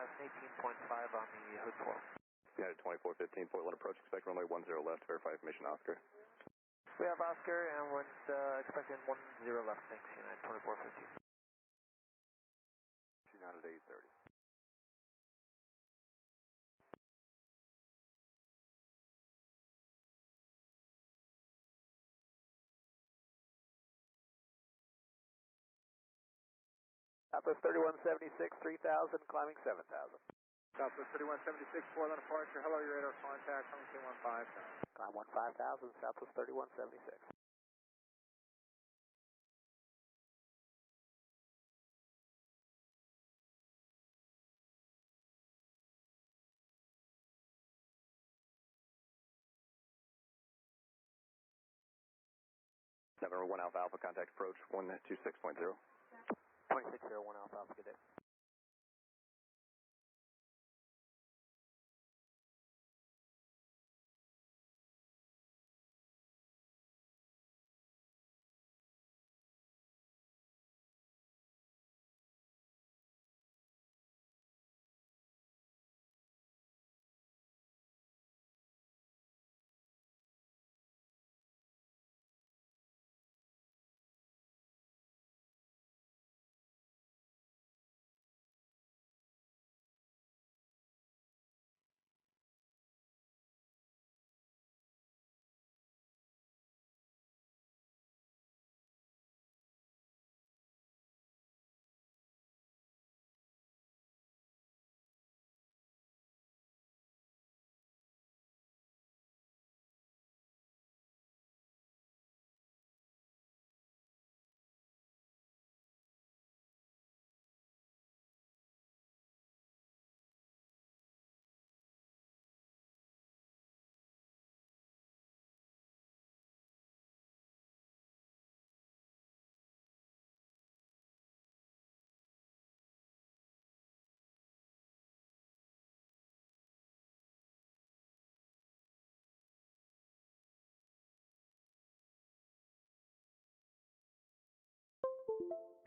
Forecast 18.5 on the hood floor. United 2415, Portland approach, expect runway 10 left, verify information Oscar. We have Oscar and we're expecting 10 left, thanks, United 2415. United 830. Southwest 3176, 3000, climbing 7000. Southwest 3176, Portland departure. Hello, your radar contact, coming to 15,000. Climb 15,000, Southwest 3176. November 1 Alpha Alpha, contact approach 126.0. 2601 Alpha Alpha, good day.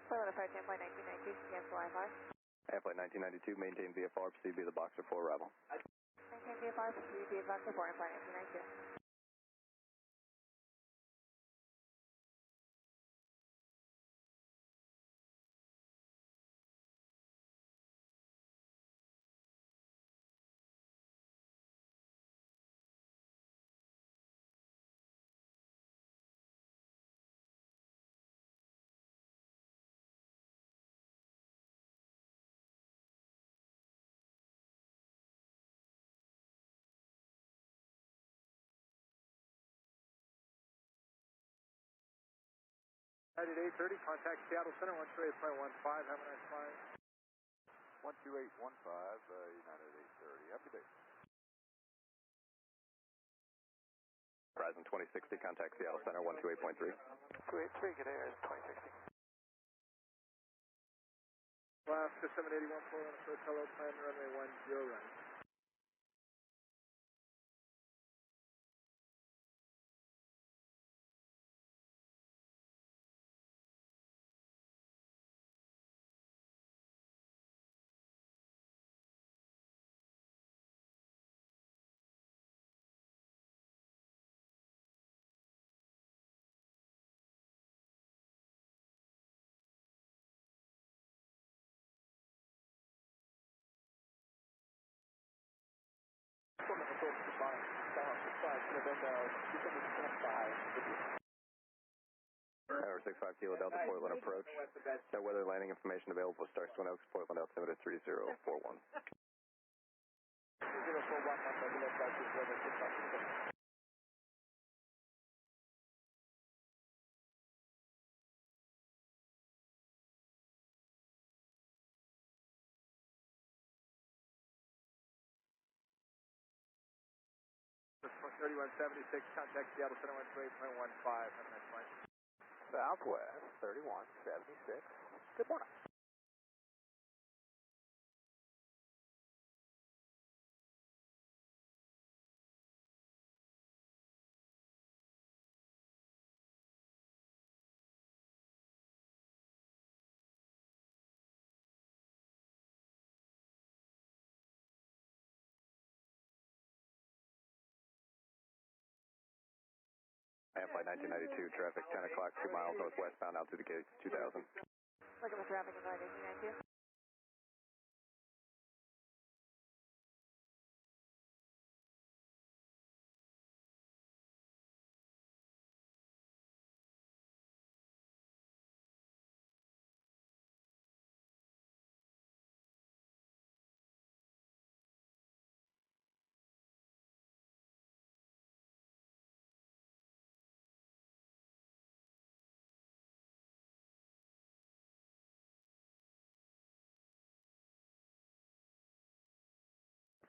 Florida 10.1990, cancel IFR. Flight 1992, maintain VFR, proceed via the Boxer 4 arrival. Maintain VFR, proceed via Boxer 4, and flight 1992. United 830, contact Seattle Center, 128.15, have a nice flight. 12815, United 830, happy day. Horizon 2060, contact Seattle Center, 128.3. 283, good air, 2060. Alaska 781, Portland approach, hello, plan runway 10 right. Portland approach to 5, Tower 65 Kilo Delta, Portland approach. No weather landing information available. Star Twin Oaks, Portland altimeter 3041. 3041, From 3176, contact Seattle Center, 128.15, have a nice flight. Southwest 3176, good morning. And flight 1992, traffic 10 o'clock, 2 miles northwestbound out to the gate 2000. Looking for traffic in flight 1992.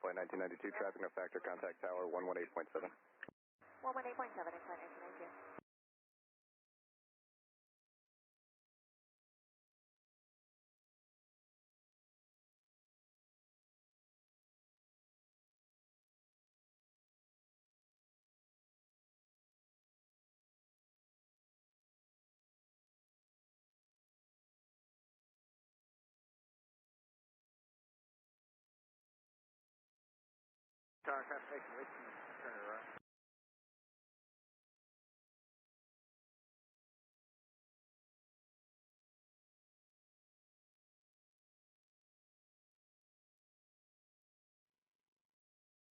Flight 1992, traffic no factor, contact tower 118.7. 118.7 in flight 1992. Tower transportation, we can turn it around.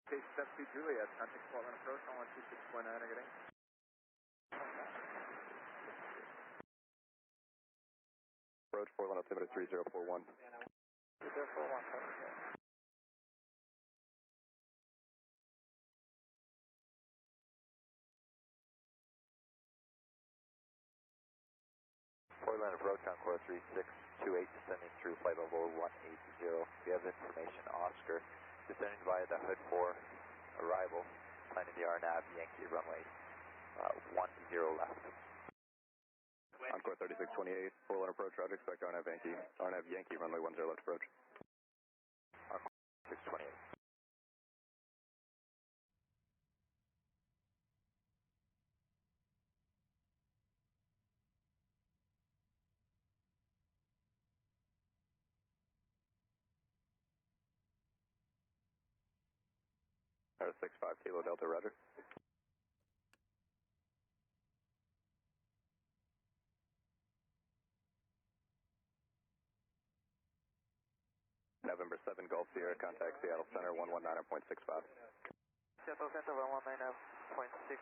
Station 72 Juliet, contact Portland approach on 126.9 negative. Approach Portland altimeter 3041. 3041, Portland approach on core 3628, descending through flight level 180. We have information, Oscar, descending via the Hood 4 arrival, planning the RNAV Yankee runway 10 left. Encore 3628, Portland approach, roger, expect RNAV Yankee runway 10 left approach. Encore 628. Tower 65 Kilo Delta, roger. November 7 Gulf Sierra, contact Seattle Center 119.65. Seattle Center 119.6.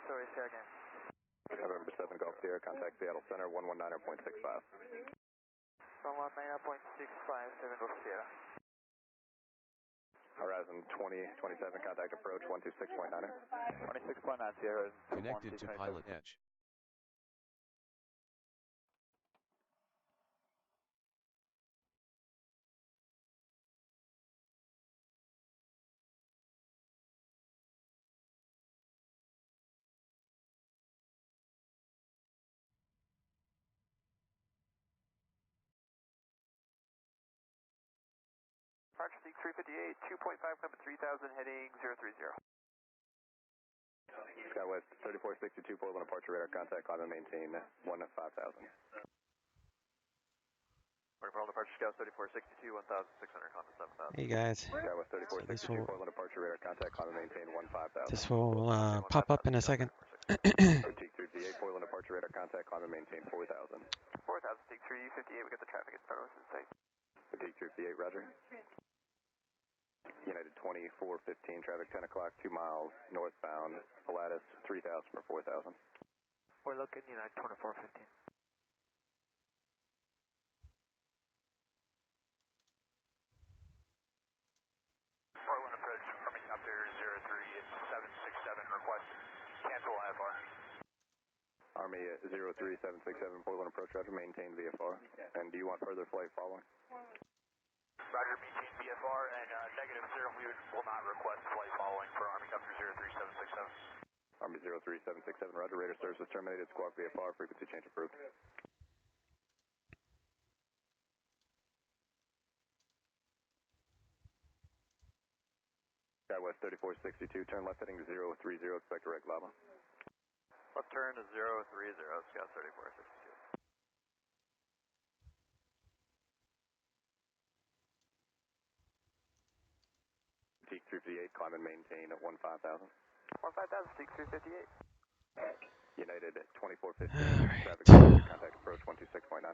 Sorry, say again. November 7 Gulf Sierra, contact Seattle Center 119.65. 119.65, 7 Gulf Sierra. Horizon 2027, contact approach 126.9. 26.9 Sierra. Connected to PilotEdge. Departure seek 358, 2.5 coming 3000, heading 030. Skywest 3462, Portland departure radar, contact, climb and maintain 15000. Portland departure Scout 3462, 1600, contact 7000. Hey guys, Skywest so 3462, Portland departure radar, contact, climb and maintain 15000. this will pop up in a second. Boutique 358, Portland departure radar, contact, climb and maintain 4000. 4000, seek 358, we got the traffic at Starless in sight. Boutique 358, roger. United 2415, traffic 10 o'clock, 2 miles northbound, Pilatus 3000 for 4000. We're looking United 2415. Portland approach, Army Copter 03767, request cancel IFR. Army 03767, Portland approach, roger, maintain VFR. And do you want further flight following? Roger, maintain VFR, and negative 0, we will not request flight following for Army Copter 03767. Army 03767, roger, radar services terminated, squawk VFR, frequency change approved. Skywest 3462, turn left heading 030, expect direct lava. Left turn to 030, Scout 3462. Boutique 358, climb and maintain at 15000. 15000, seek 358. United at 2415. Alright. Traffic contact approach 126.9.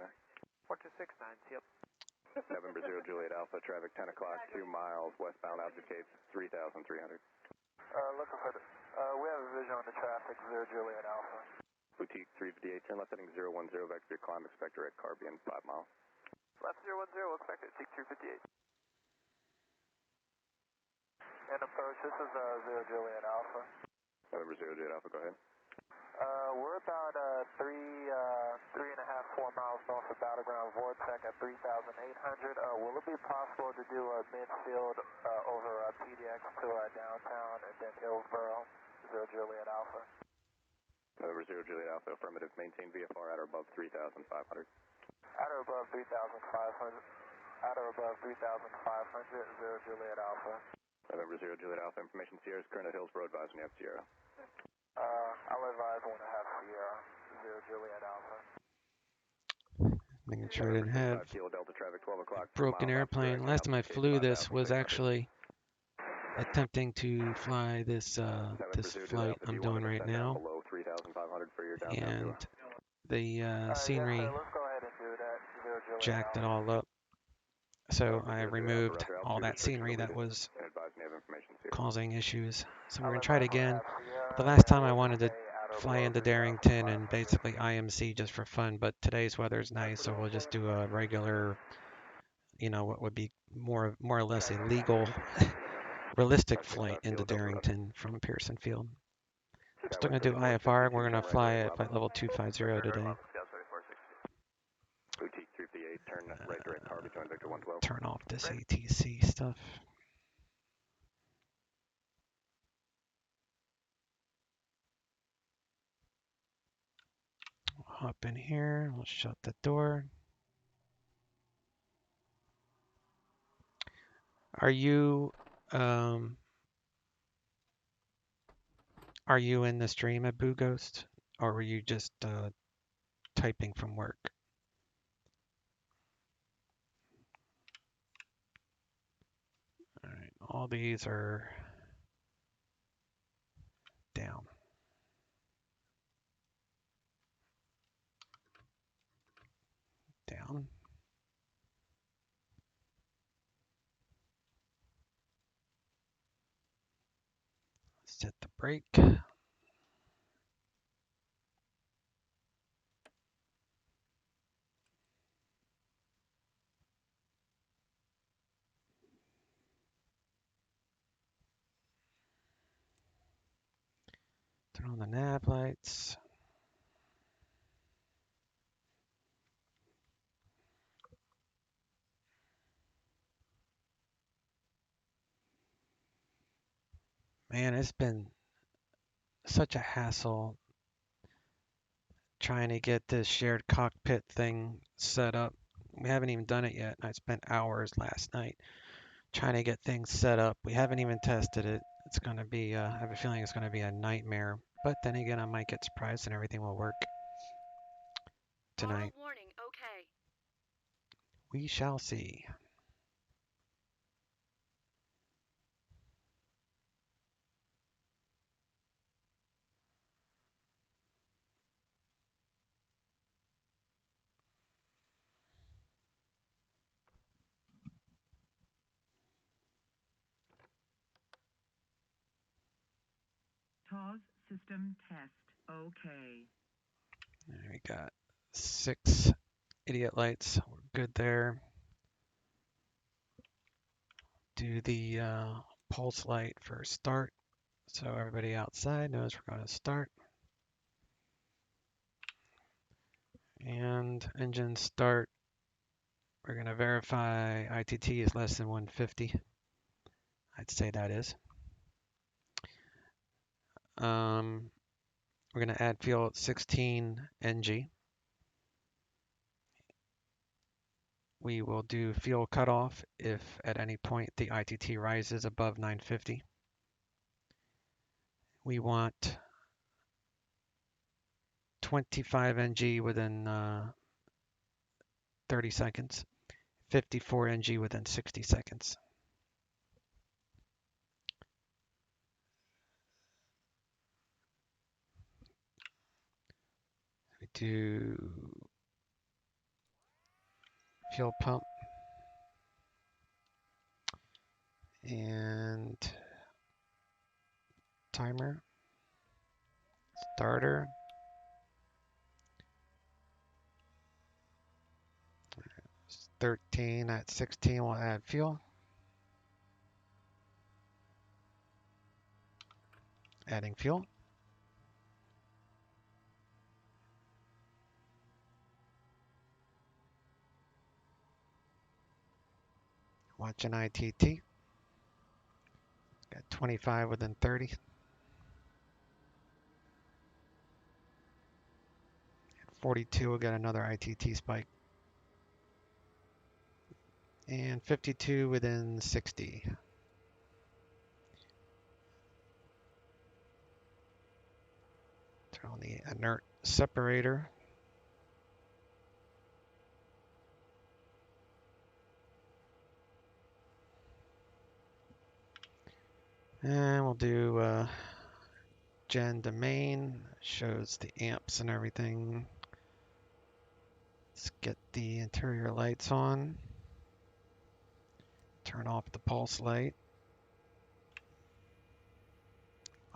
4269, yep. November 0 Juliet Alpha, traffic 10 o'clock, 2 miles westbound, altitude Cape 3,300. Looking for the, we have a vision on the traffic, 0 Juliet Alpha. Boutique 358, turn left heading 010, vector climb, expector at Caribbean 5 miles. Left 010, expected, Boutique 358. And approach, this is 0 Juliet Alpha. November 0 Juliet Alpha, go ahead. We're about 3.5, 4 miles north of Battleground Vortex at 3,800. Will it be possible to do a midfield over PDX to downtown and then Hillsboro, 0 Juliet Alpha? November 0 Juliet Alpha, affirmative. Maintain VFR at or above 3,500. At or above 3,500. At or above 3,500, 0 Juliet Alpha. November 0 Juliet Alpha, information Sierra is current at Hillsboro, advising you have Sierra. I'll advise 1.5 Sierra, 0 Juliet Alpha. Making sure I didn't have Delta traffic, 12 o'clock, broken airplane. Last time I flew this was actually attempting to fly this this flight I'm doing right now, and the scenery jacked it all up. So I removed all that scenery that was causing issues. So we're going to try it again. The last time I wanted to fly into Darrington and basically IMC just for fun, but today's weather is nice, so we'll just do a regular, you know, what would be more or less a legal, realistic flight into Darrington from Pearson Field. I'm still going to do IFR. We're going to fly at flight level 250 today. Turn off this ATC stuff. Hop in here. We'll shut the door. Are you in the stream at Boo Ghost, or were you just typing from work? All right, all these are down. Down. Set the brake. Turn on the nav lights. Man, it's been such a hassle trying to get this shared cockpit thing set up. We haven't even done it yet. I spent hours last night trying to get things set up. We haven't even tested it. It's going to be, I have a feeling it's going to be a nightmare. But then again, I might get surprised and everything will work tonight. Warning, okay. We shall see. TAWS system test, okay. We got 6 idiot lights. We're good there. Do the pulse light for start, so everybody outside knows we're going to start. And engine start. We're going to verify ITT is less than 150. I'd say that is. We're going to add fuel at 16 NG. We will do fuel cutoff if at any point the ITT rises above 950. We want 25 NG within 30 seconds, 54 NG within 60 seconds. do fuel pump and timer, starter. It's 13 at 16, we'll add fuel. Adding fuel. Watching ITT. Got 25 within 30. At 42, we'll get another ITT spike. And 52 within 60. Turn on the inert separator. And we'll do gen to main, shows the amps and everything. Let's get the interior lights on. Turn off the pulse light.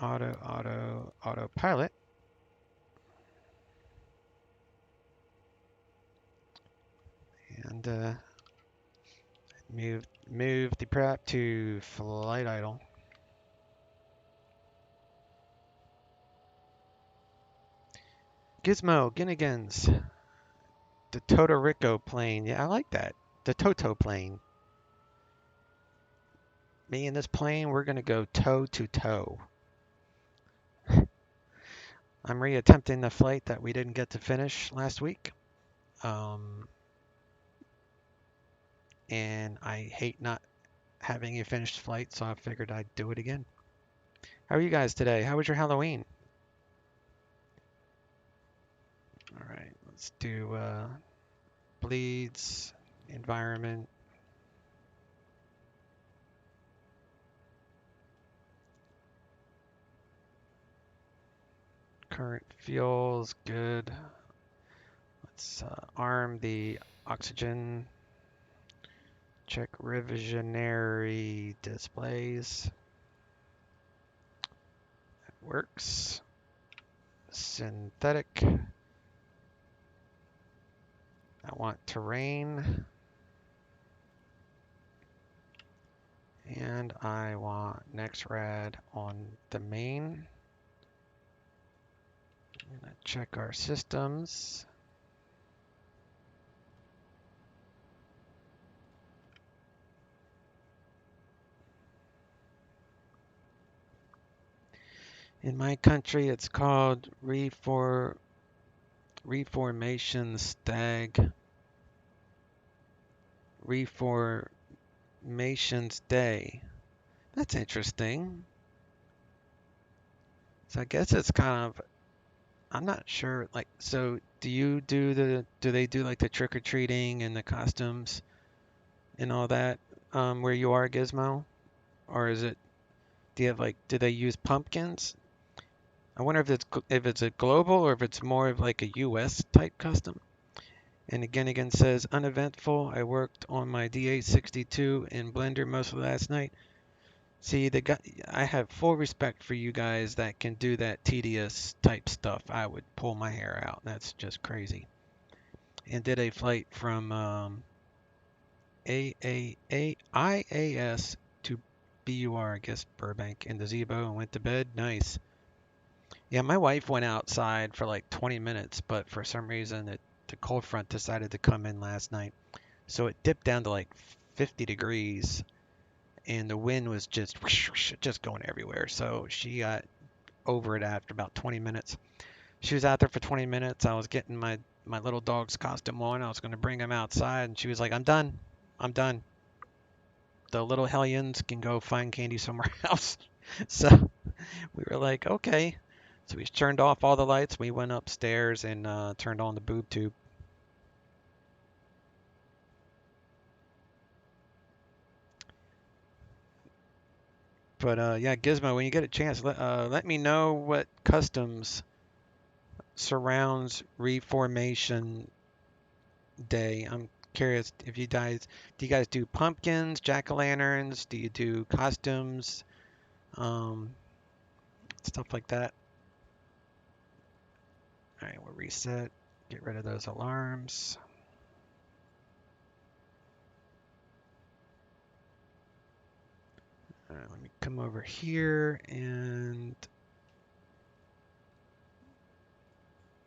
Autopilot. And move the prep to flight idle. Gizmo, Ginnigans. The Totorico plane. Yeah, I like that. The Toto plane. Me and this plane, we're going to go toe to toe. I'm reattempting the flight that we didn't get to finish last week. And I hate not having a finished flight, so I figured I'd do it again. How are you guys today? How was your Halloween? All right, let's do bleeds, environment. Current fuel's good. Let's arm the oxygen. Check revisionary displays. That works. Synthetic. I want terrain. And I want NextRad on the main. I'm gonna check our systems. In my country, it's called Reformation Stag. Reformations Day. That's interesting. So I guess it's kind of, I'm not sure, like, so do they do like the trick-or-treating and the costumes and all that where you are, Gizmo? Or is it, do they use pumpkins? I wonder if it's a global or if it's more of like a US type custom. And again says uneventful. I worked on my D862 in Blender most of last night. See, I have full respect for you guys that can do that tedious type stuff. I would pull my hair out. That's just crazy. And did a flight from IAS to BUR, I guess Burbank, in the Zebo and went to bed. Nice. Yeah, my wife went outside for like 20 minutes, but for some reason the cold front decided to come in last night. So it dipped down to like 50 degrees and the wind was just going everywhere. So she got over it after about 20 minutes. She was out there for 20 minutes. I was getting my little dog's costume on. I was going to bring him outside and she was like, I'm done. The little hellions can go find candy somewhere else. So we were like, okay. So we turned off all the lights. We went upstairs and turned on the boob tube. But yeah, Gizmo, when you get a chance, let me know what customs surrounds reformation day. I'm curious if you guys do pumpkins, jack-o'-lanterns? Do you do costumes, stuff like that? All right, we'll reset. Get rid of those alarms. All right, let me come over here and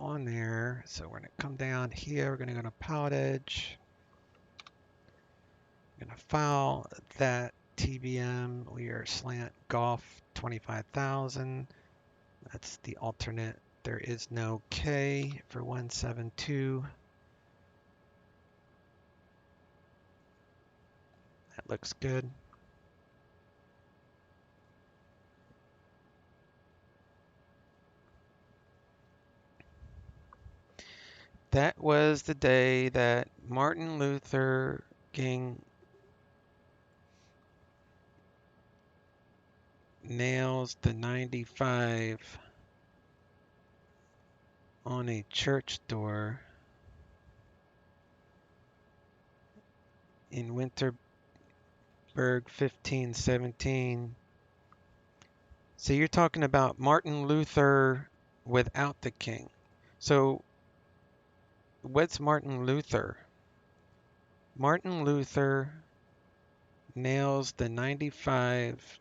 on there. So we're gonna come down here. We're gonna go to PilotEdge. I'm gonna file that TBM. We are slant golf 25,000. That's the alternate. There is no K for 172. That looks good. That was the day that Martin Luther King nails the 95 on a church door in Winterberg 1517. So you're talking about Martin Luther without the king. So what's Martin Luther? Martin Luther nails the 95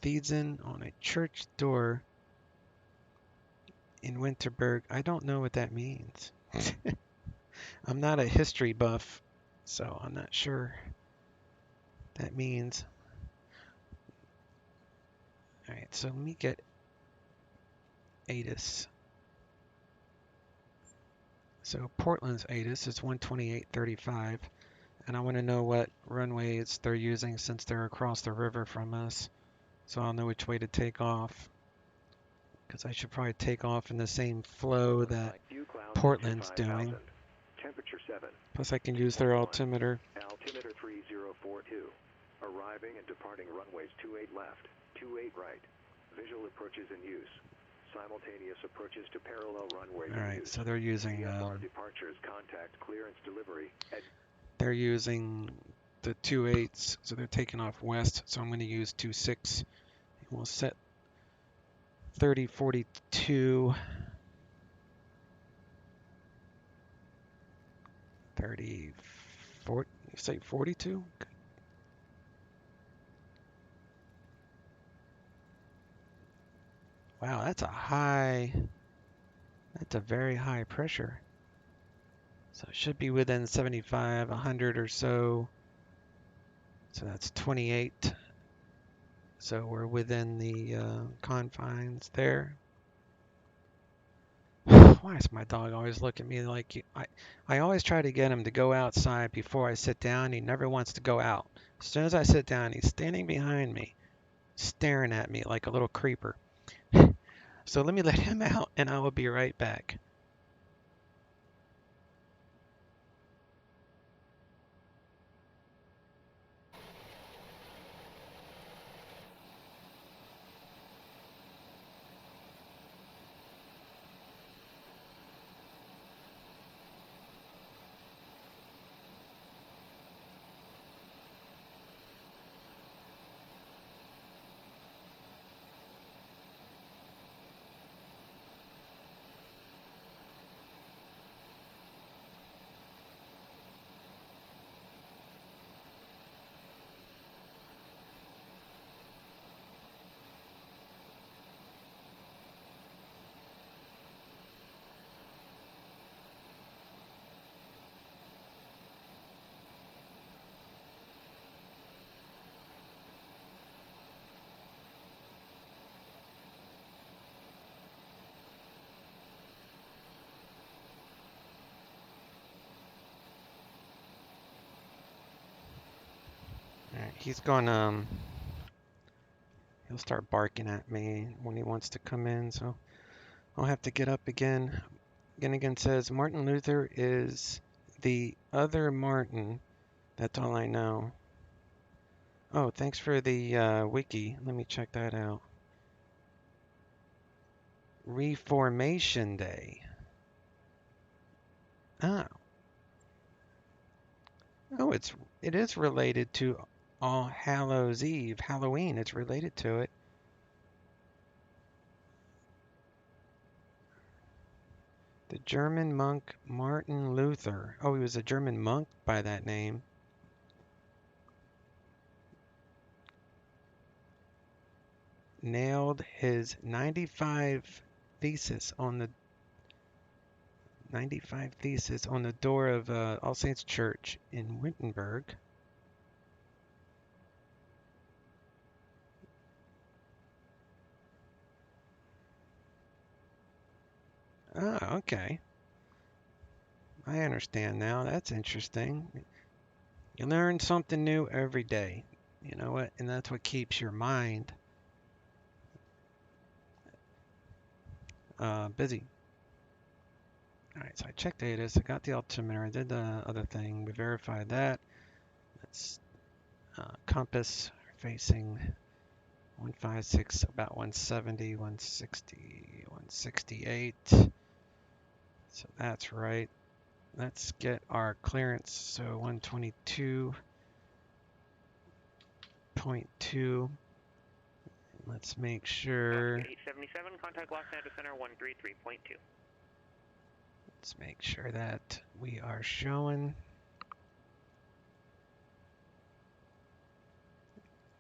Thesan on a church door in Winterberg. I don't know what that means. I'm not a history buff, so I'm not sure what that means. All right, so let me get ATIS. So Portland's ATIS is 128.35, and I want to know what runways they're using since they're across the river from us, so I'll know which way to take off. Because I should probably take off in the same flow that Portland's doing. Temperature 7. Plus I can use their altimeter. Altimeter 3042. Arriving and departing runways 28 left, 28 right. Visual approaches in use. Simultaneous approaches to parallel runways. All right, so they're using departures, contact, clearance, delivery. They're using the 28s, so they're taking off west. So I'm going to use 26. We'll set 3042. 34. You say 42? Wow, that's a high. That's a very high pressure. So it should be within 75, 100 or so. So that's 28. So we're within the confines there. Why is my dog always looking at me like I always try to get him to go outside before I sit down. He never wants to go out. As soon as I sit down, he's standing behind me, staring at me like a little creeper. So let me let him out and I will be right back. Alright, he's gonna he'll start barking at me when he wants to come in, so I'll have to get up again. Ginnigan says Martin Luther is the other Martin. That's all I know. Oh, thanks for the wiki. Let me check that out. Reformation Day. Oh. Oh, it is related to All Hallows Eve, Halloween. It's related to it. The German monk Martin Luther. Oh, he was a German monk by that name. Nailed his 95 thesis on the door of All Saints Church in Wittenberg. Oh, okay. I understand now. That's interesting. You learn something new every day. You know what? And that's what keeps your mind busy. All right, so I checked ATIS. I got the altimeter. I did the other thing. We verified that. That's compass facing 156, about 170, 160, 168. So that's right. Let's get our clearance. So 122.2. Let's make sure. 877, contact Los Angeles Center 133.2. Let's make sure that we are showing.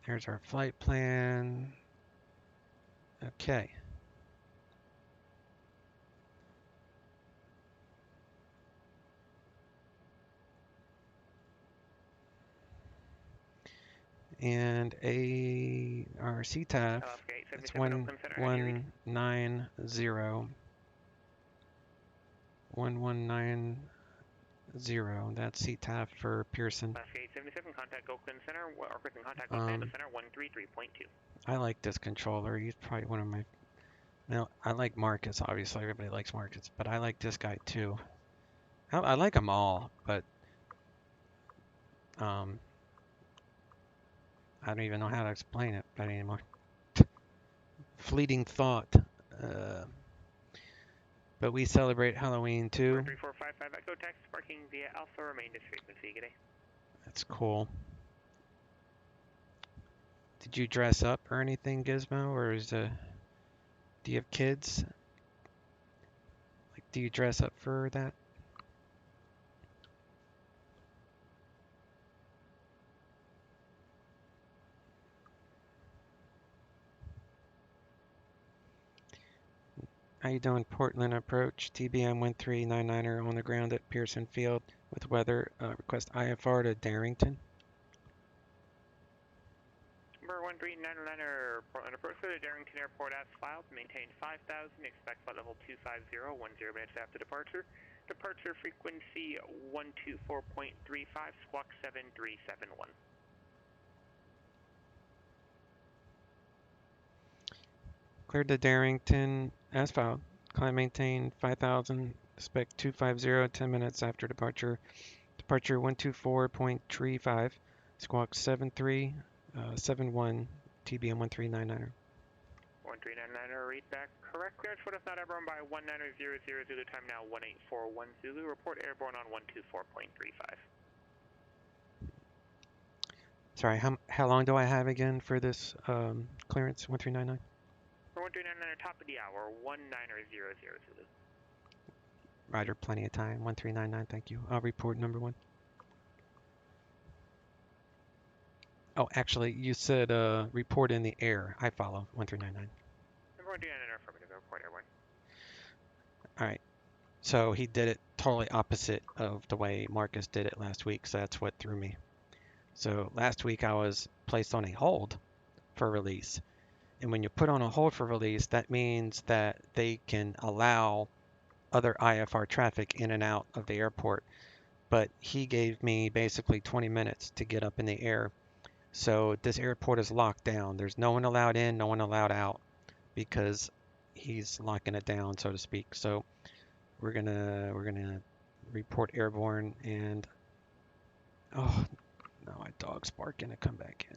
There's our flight plan. Okay. And our CTAF, it's 1190. 1190. That's CTAF for Pearson. 877, contact Oakland Center, or contact Los Angeles Center 133.2. I like this controller. He's probably one of my. Now, I like Marcus, obviously. Everybody likes Marcus, but I like this guy too. I like them all, but I don't even know how to explain it anymore. Fleeting thought. But we celebrate Halloween too. 3455 Echo Taxi parking via Alpha remain this frequency. Good day. That's cool. Did you dress up or anything, Gizmo, or do you have kids? Like, do you dress up for that? How you doing, Portland approach? TBM-1399 on the ground at Pearson Field with weather. Request IFR to Darrington. Number 1399 Portland approach to the Darrington Airport as filed. Maintain 5000. Expect flight level 250. 10 minutes after departure. Departure frequency 124.35. Squawk 7371. Cleared to Darrington as filed. Climb maintain 5000. Expect 250. 10 minutes after departure. Departure 124.35. Squawk 7371. TBM-1399. 1399 read back correct. Cleared foot if not airborne by 1900 Zulu. Time now 1841 Zulu. Report airborne on 124.35. Sorry, how long do I have again for this clearance? 1399. 1399 top of the hour 1900 Zulu. Roger, plenty of time. 1399. Thank you. I'll report number 1. Oh, actually, you said report in the air. I follow 1399. Number 1399 affirmative. Report airborne. All right. So he did it totally opposite of the way Marcus did it last week. So that's what threw me. So last week I was placed on a hold for release. And when you put on a hold for release, that means that they can allow other IFR traffic in and out of the airport. But he gave me basically 20 minutes to get up in the air. So this airport is locked down. There's no one allowed in, no one allowed out, because he's locking it down, so to speak. So we're gonna report airborne, and oh no, my dog's barking to come back in.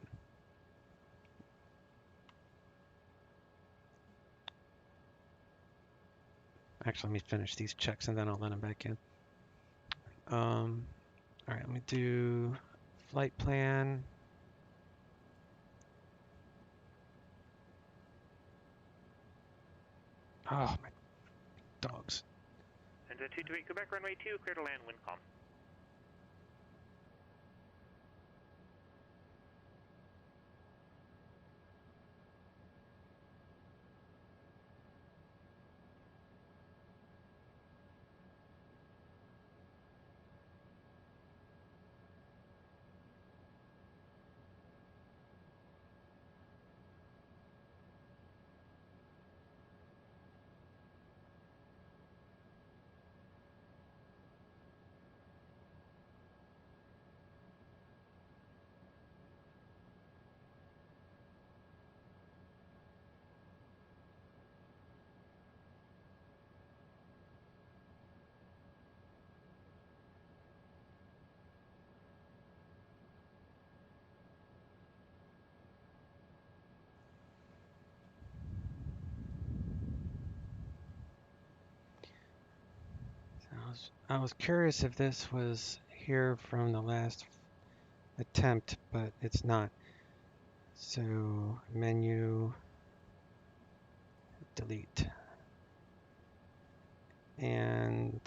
Actually, let me finish these checks and then I'll let them back in. All right, let me do flight plan. Oh, my dogs. And 228 Quebec, runway 2, clear to land, wind calm. I was curious if this was here from the last attempt, but it's not. So menu, delete, and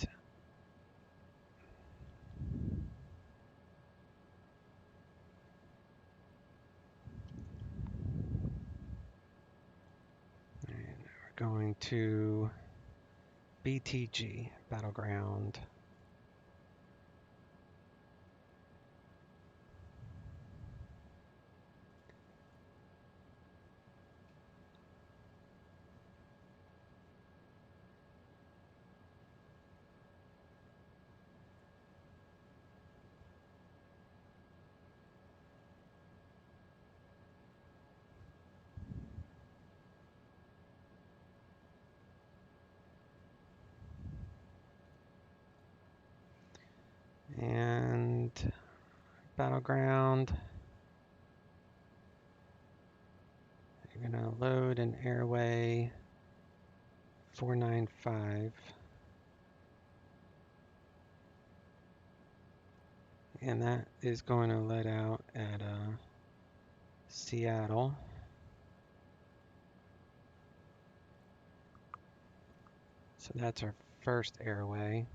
we're going to BTG, Battleground. And Battleground, you're gonna load an airway 495. And that is going to let out at Seattle. So that's our first airway.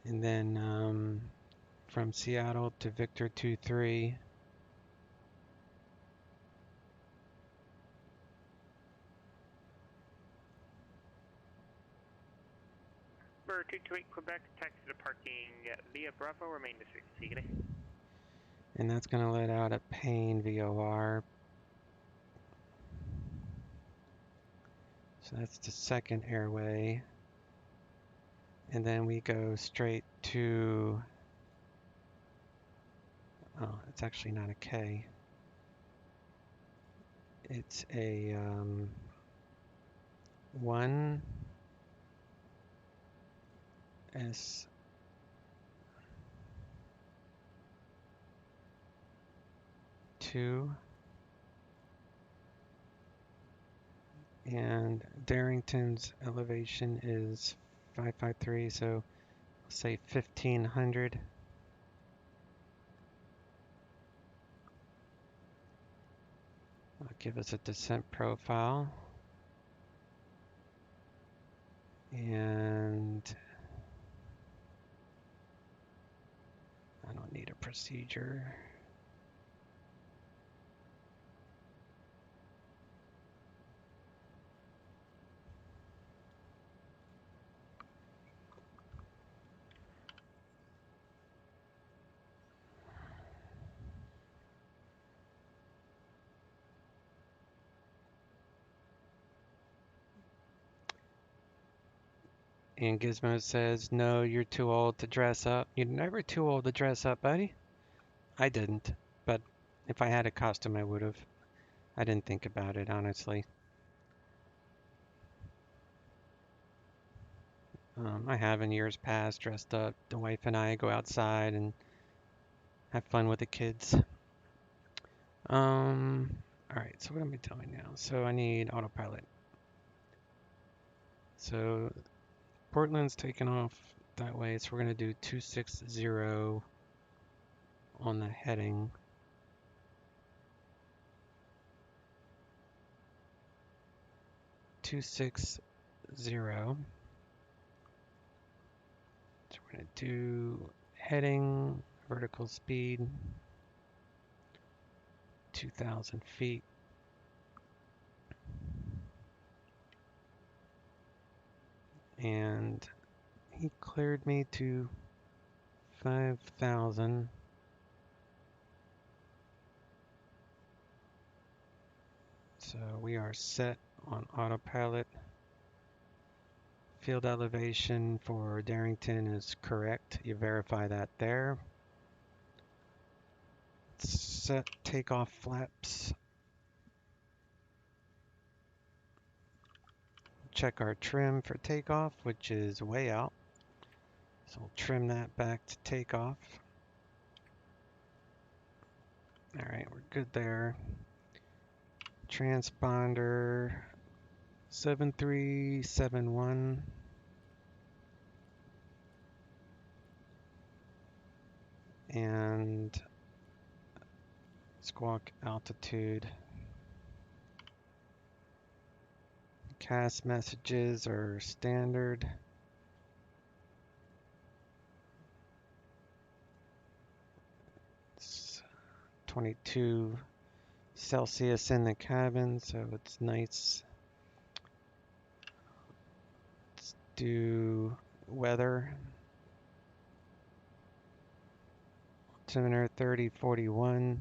And then from Seattle to Victor 23. Number 228 Quebec, taxi to parking via Bravo, remain to frequency. And that's going to let out at Payne VOR. So that's the second airway. And then we go straight to, oh, it's actually not a K. It's a 1 S 2. And Darrington's elevation is 553, so I'll say 1500. I'll give us a descent profile. And I don't need a procedure. And Gizmo says, no, you're too old to dress up. You're never too old to dress up, buddy. I didn't, but if I had a costume, I would have. I didn't think about it, honestly. I have in years past dressed up. The wife and I go outside and have fun with the kids. All right, so what am I doing now? So I need autopilot. So Portland's taking off that way, so we're going to do 260 on the heading. So we're going to do heading, vertical speed, 2,000 feet. And he cleared me to 5,000. So we are set on autopilot. Field elevation for Darrington is correct. You verify that there. Set takeoff flaps. Check our trim for takeoff, which is way out. So we'll trim that back to takeoff. All right, we're good there. Transponder 7371. And squawk altitude. CAS messages are standard. It's 22 Celsius in the cabin, so it's nice. Let's do weather. Altimeter 3041.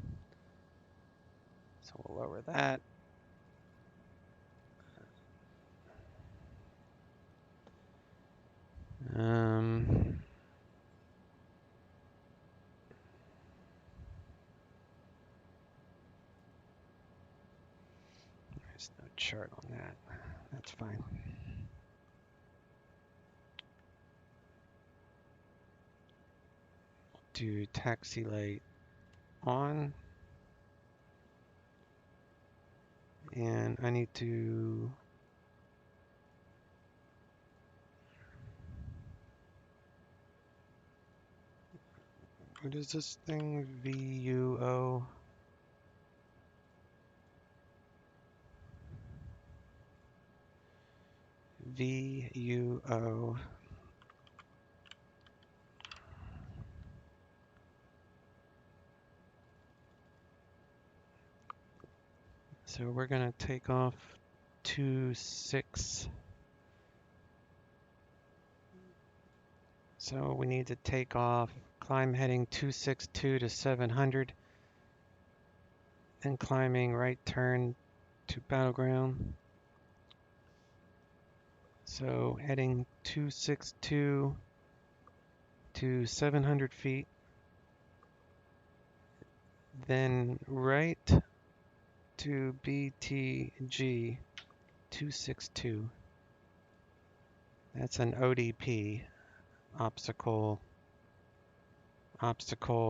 So we'll lower that. There's no chart on that. That's fine. Do taxi light on. And I need to what is this thing? VUO. VUO. So we're going to take off 26. So we need to take off, climb heading 262 to 700, then climbing right turn to battleground. So heading 262 to 700 feet, then right to BTG 262. That's an ODP, obstacle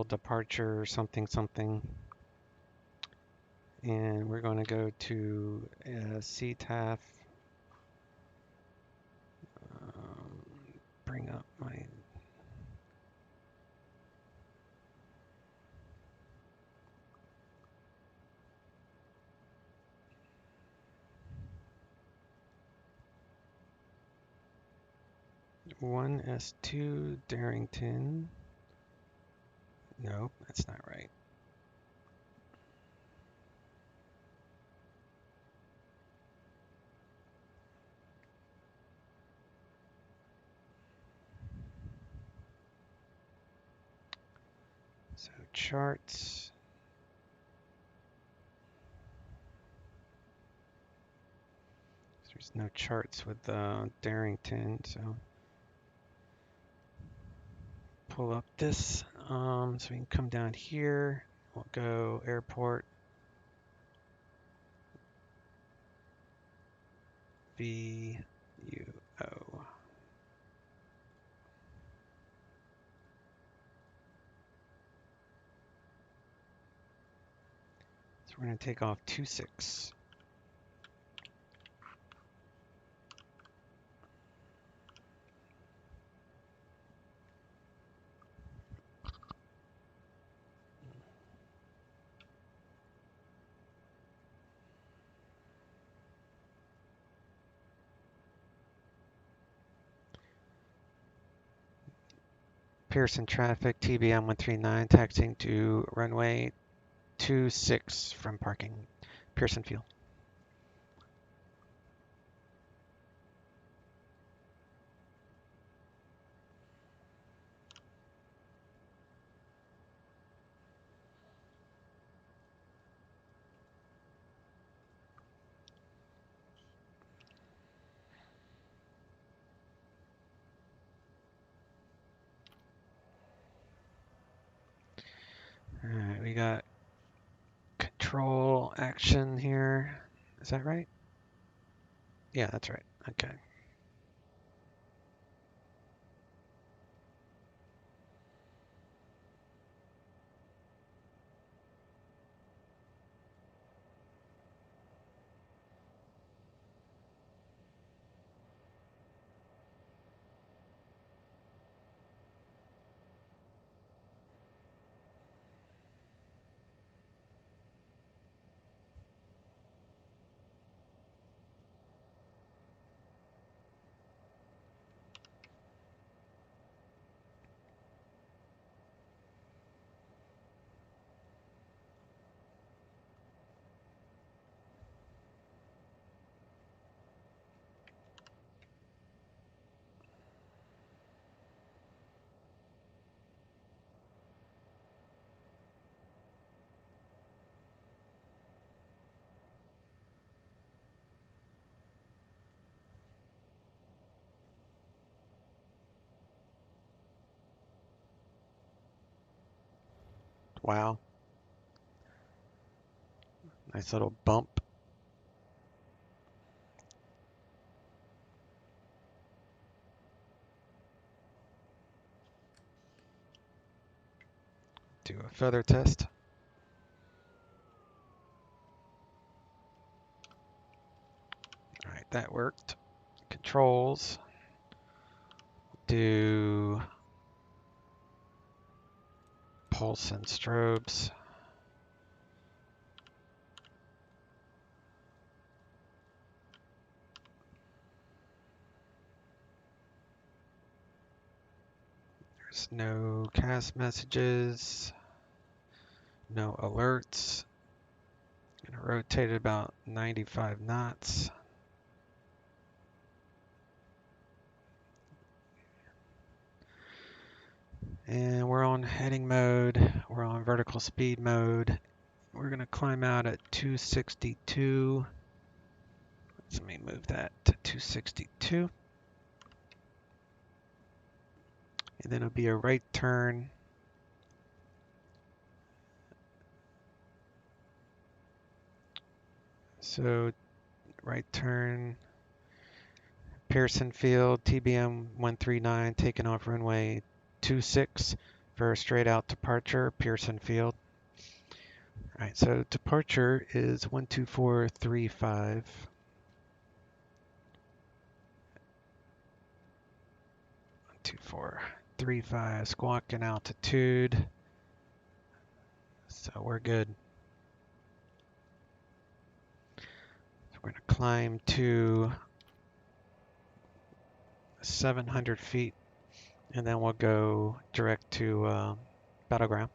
departure something something. And we're going to go to CTAF. Bring up my S2 Darrington. Nope, that's not right. So charts. There's no charts with Darrington, so pull up this. So we can come down here. We'll go airport. VUO. So we're going to take off 26. Pearson traffic, TBM-139, taxiing to runway 26 from parking, Pearson Field. All right, we got control action here. Is that right? Yeah, that's right. Okay. Wow. Nice little bump. Do a feather test. All right, that worked. Controls. Do pulse and strobes. There's no cast messages, no alerts. Gonna rotate it about 95 knots. And we're on heading mode. We're on vertical speed mode. We're gonna climb out at 262. Let me move that to 262. And then it'll be a right turn. So right turn, Pearson Field, TBM-139, taking off runway 26 for a straight out departure, Pearson Field. All right, so departure is 12435. 12435, squawking altitude. So we're good. So we're gonna climb to 700 feet, and then we'll go direct to battleground.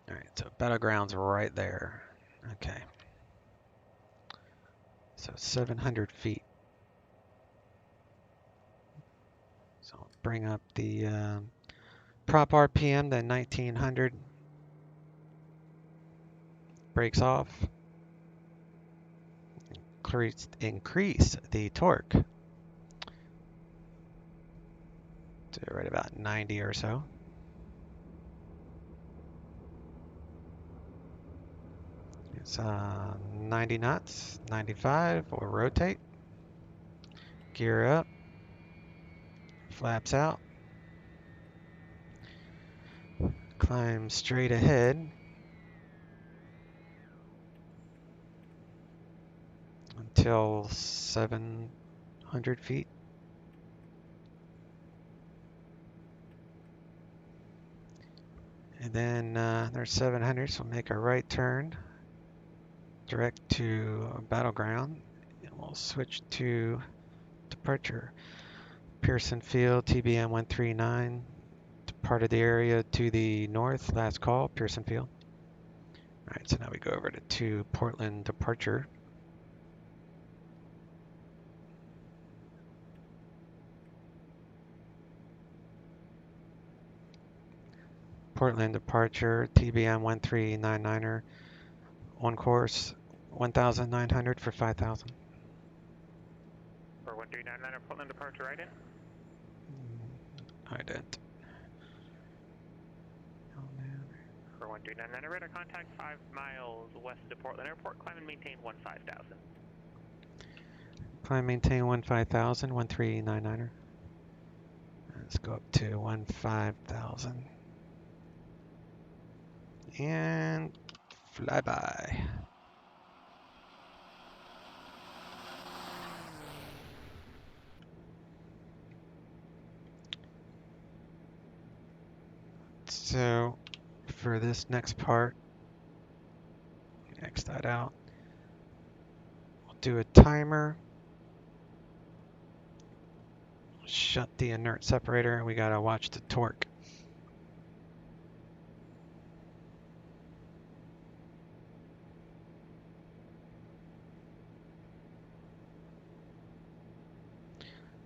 All right, so battleground's right there. Okay. So 700 feet. So I'll bring up the prop RPM to 1900. Brakes off. Increase the torque to right about 90 or so. It's 90 knots, 95. We'll rotate. Gear up. Flaps out. Climb straight ahead until 700 feet. And then there's 700, so we'll make a right turn direct to Battleground, and we'll switch to departure. Pearson Field, TBM-139, departed the area to the north, last call, Pearson Field. All right, so now we go over to Portland departure. Portland departure, TBM-1399er, on course 1,900 for 5,000. For 1399er, Portland departure, right in? I didn't. For 1399er, radar contact 5 miles west of Portland Airport, climb and maintain 15,000. Climb, maintain 15,000, 1399er. Let's go up to 15,000. And fly by. So for this next part, X that out. We'll do a timer. Shut the inert separator, and we gotta watch the torque.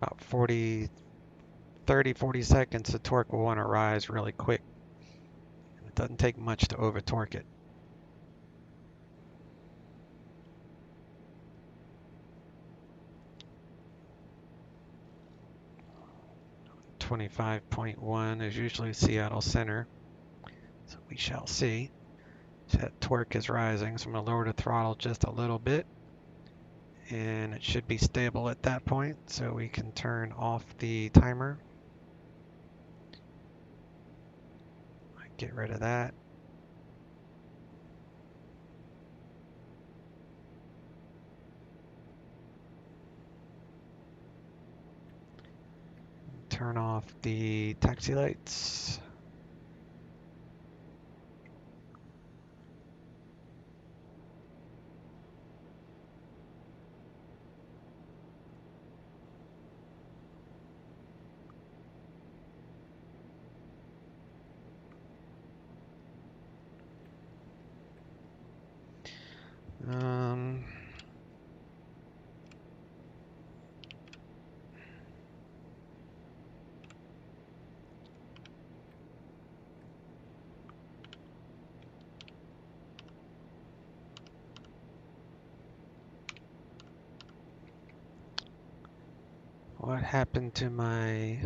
About 30, 40 seconds, the torque will want to rise really quick. It doesn't take much to over torque it. .1 is usually Seattle Center, so we shall see. So that torque is rising, so I'm going to lower the throttle just a little bit, and it should be stable at that point, so we can turn off the timer. Get rid of that. Turn off the taxi lights. What happened to my...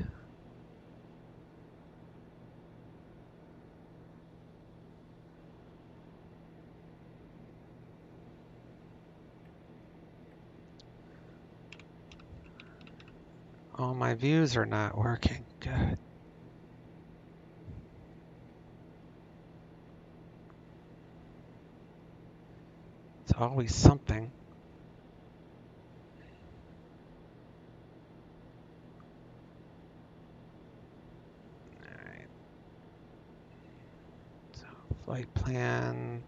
All my views are not working. Good. It's always something. Alright. So, flight plan.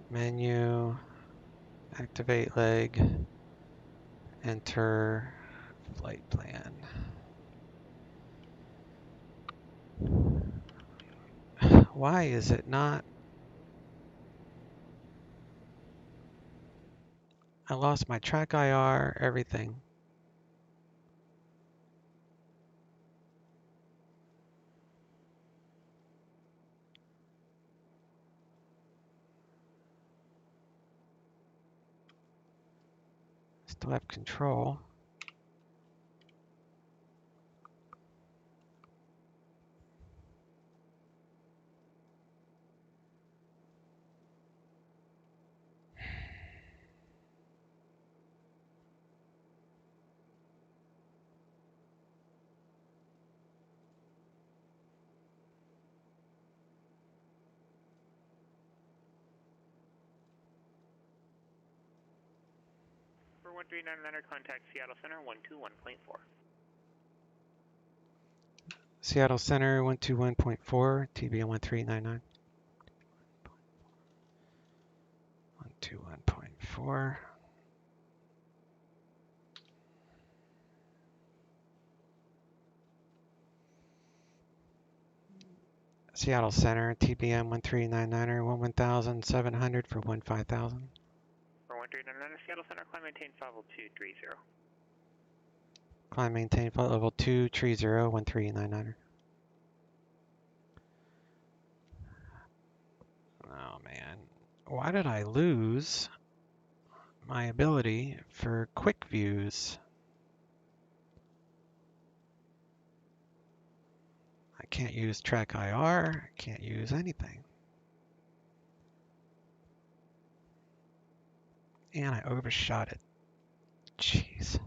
Menu. Activate leg. Enter flight plan. Why is it not? I lost my track IR, everything. Still have control. 139 contact Seattle Center 121.4. Seattle Center 121.4, TBM-900. 121.4. Seattle Center, TBM-1399, 11700 for 15000. For 139 Seattle Center, climb maintain flight level 230. Climb maintain flight level 230, 1399. Oh man, why did I lose my ability for quick views? I can't use track IR, I can't use anything. And I overshot it. Jeez.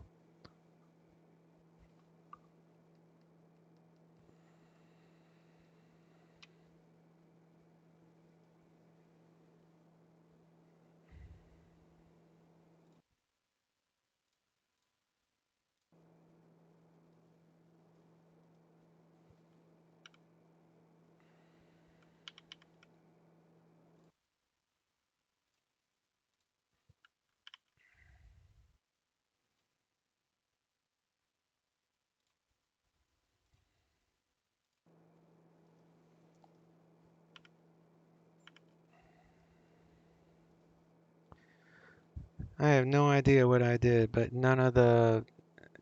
I have no idea what I did, but none of the,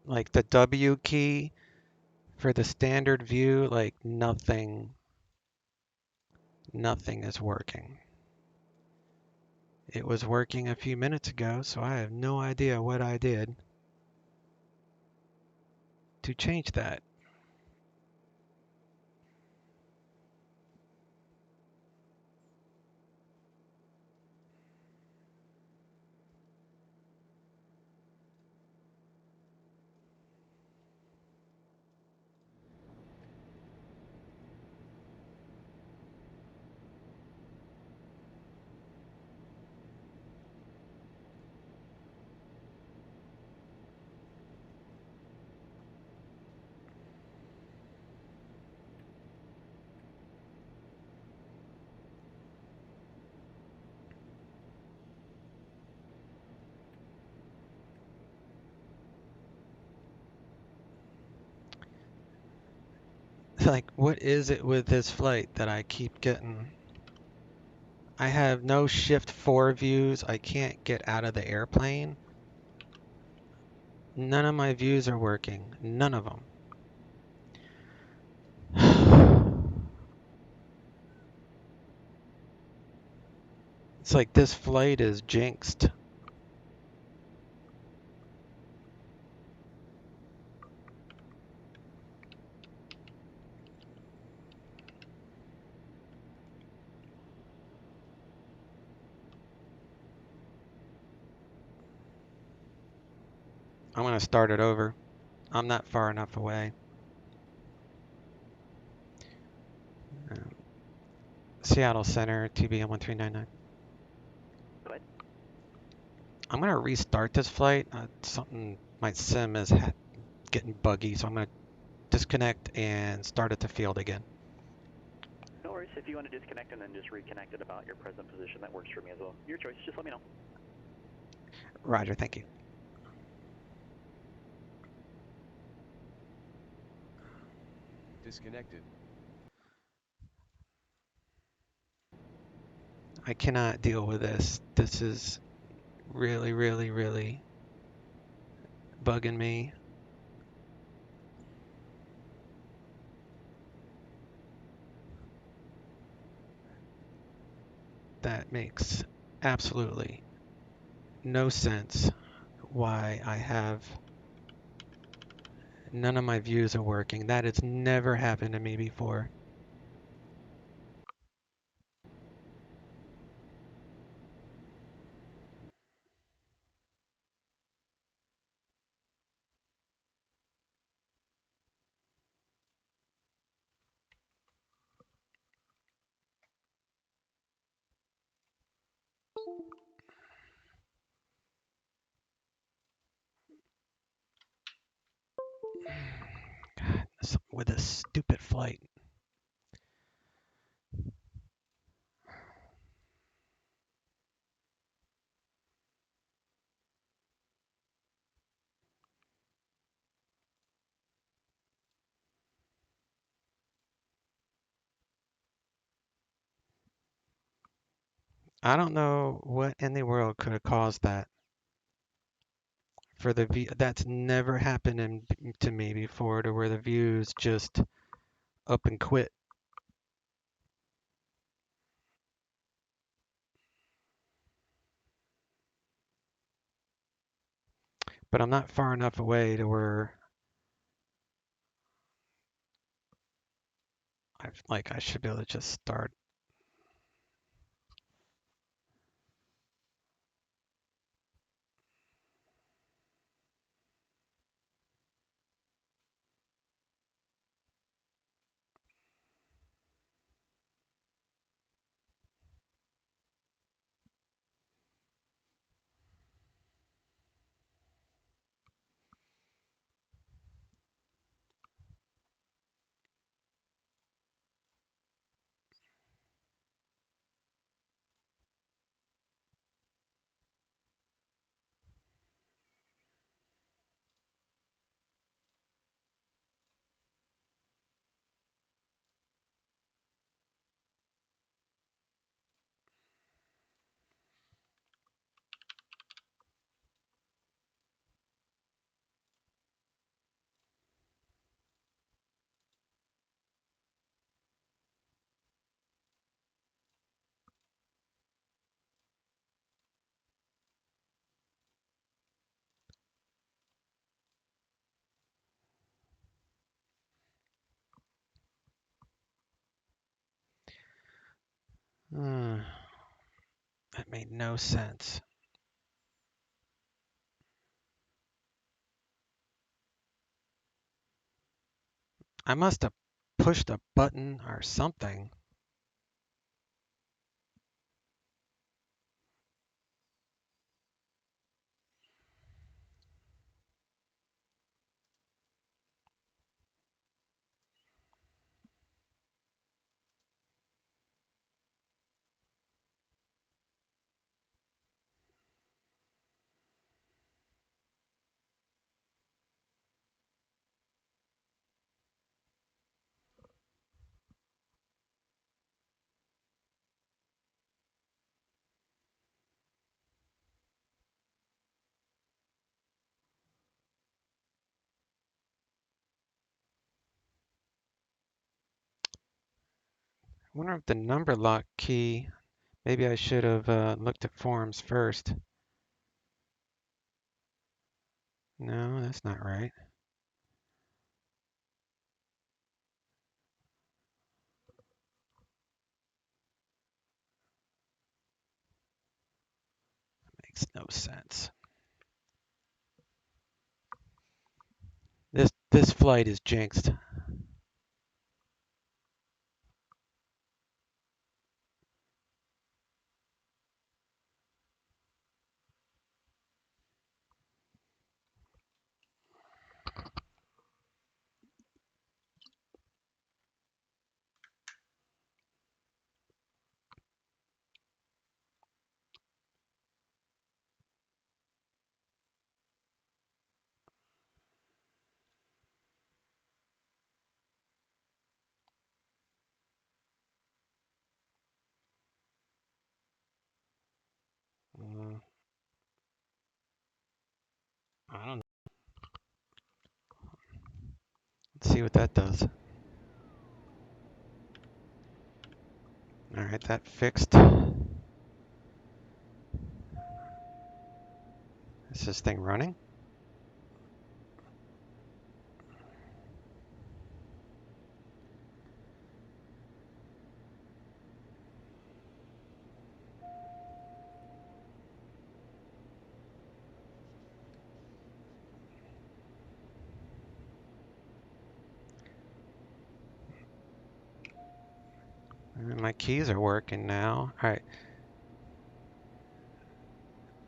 like the W key for the standard view, like nothing is working. It was working a few minutes ago, so I have no idea what I did to change that. Like, what is it with this flight that I keep getting? I have no shift 4 views. I can't get out of the airplane. None of my views are working. None of them. It's like this flight is jinxed. I'm going to start it over. I'm not far enough away. Seattle Center, TBM-1399. Go ahead. I'm going to restart this flight. My sim is getting buggy, so I'm going to disconnect and start at the field again. No worries. If you want to disconnect and then just reconnect at about your present position, that works for me as well. Your choice. Just let me know. Roger, thank you. Disconnected. I cannot deal with this. This is really, really, really bugging me. That makes absolutely no sense why I have none of my views are working. That has never happened to me before. with this stupid flight. I don't know what in the world could have caused that. For the view, that's never happened to me before, to where the views just up and quit. But I'm not far enough away to where I should be able to just start. That made no sense. I must have pushed a button or something. I wonder if the number lock key, maybe I should have looked at forms first. No, that's not right. Makes no sense. This flight is jinxed. I don't know. Let's see what that does. All right, that fixed. Is this thing running? And my keys are working now. All right.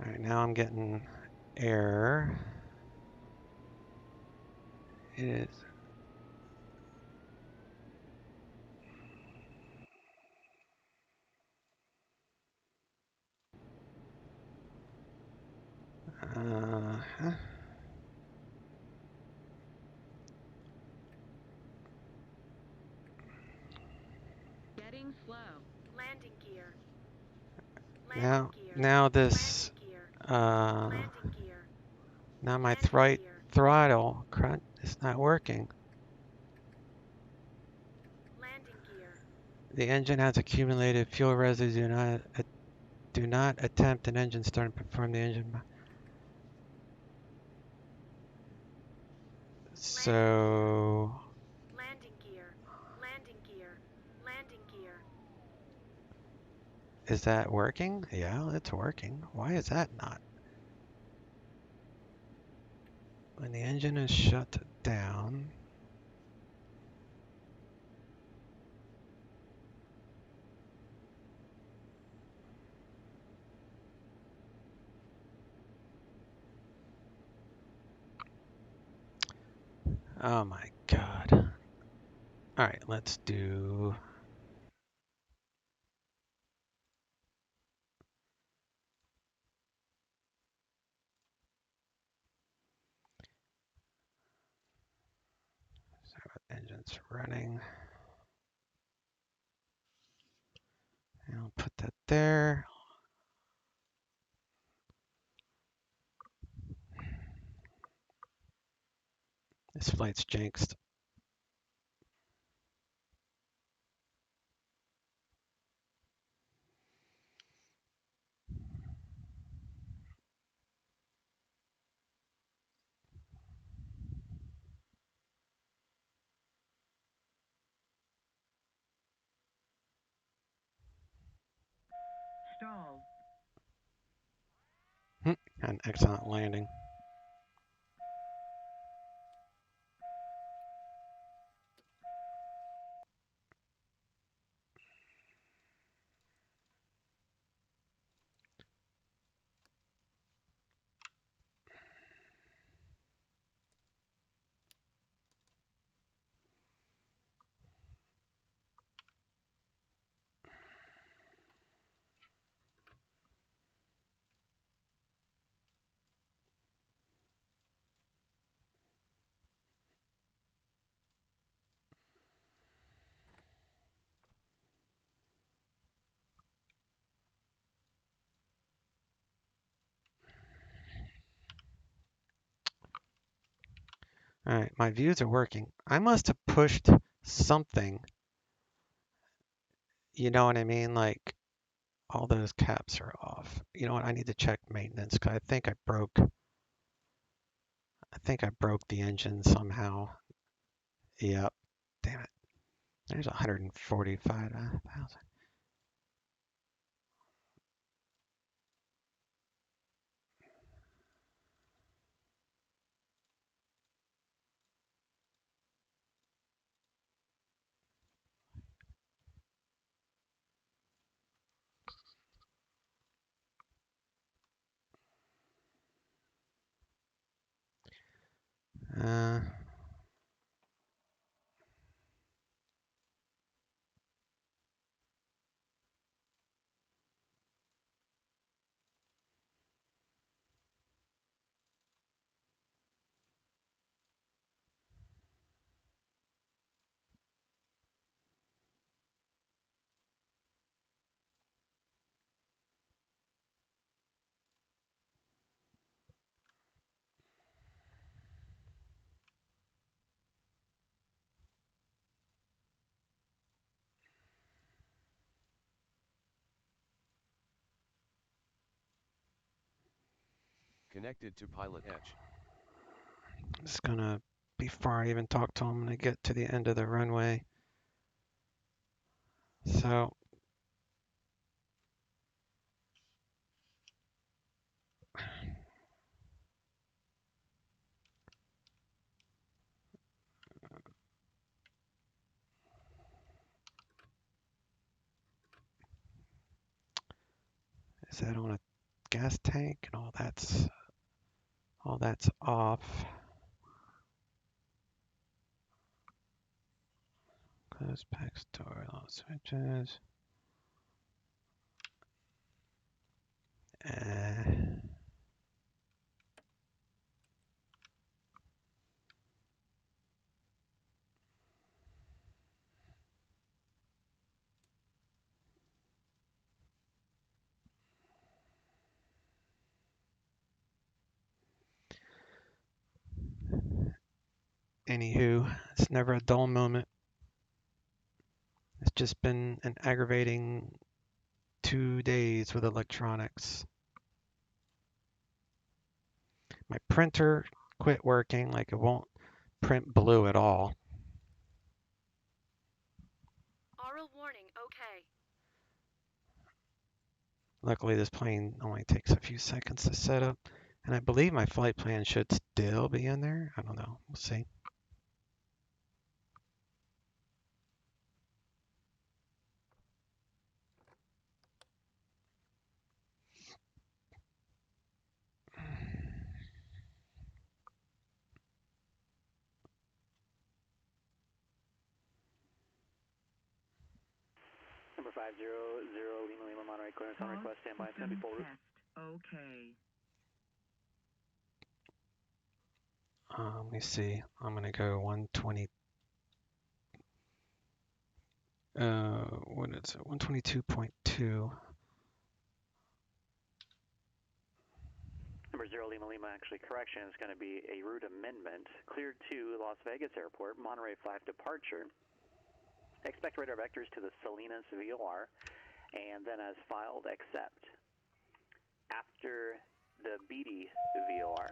All right, now I'm getting error. It is. Going slow. Landing gear. Now this, now my right throttle crunch is not working. Landing gear. The engine has accumulated fuel residue. Do not attempt an engine start and perform the engine. So. Landing gear. Landing gear. Landing gear. Is that working? Yeah, it's working. Why is that not? When the engine is shut down. Oh my God. All right, let's do. So engine's running. And I'll put that there. This flight's jinxed. Stall. An excellent landing. All right, my views are working. I must have pushed something. You know what I mean? Like all those caps are off. You know what? I need to check maintenance because I think I broke the engine somehow. Yep. Damn it. There's 145,000. Connected to PilotEdge. It's gonna, before I even talk to him, I'm gonna get to the end of the runway. So is that on a gas tank? And all that's off. Close packs door, all switches. Anywho, it's never a dull moment. It's just been an aggravating 2 days with electronics. My printer quit working, like it won't print blue at all. Aural warning, okay. Luckily, this plane only takes a few seconds to set up, and I believe my flight plan should still be in there. I don't know. We'll see. Number 500 Lima Lima Monterey clearance on request, standby, it's going to be full route. Okay. Let me see. I'm going to go 120. What is it? 122.2. Number 0 Lima Lima, actually correction, is going to be a route amendment. Cleared to Las Vegas Airport, Monterey 5 departure. Expect radar vectors to the Salinas VOR, and then as filed, accept. After the Beatty VOR,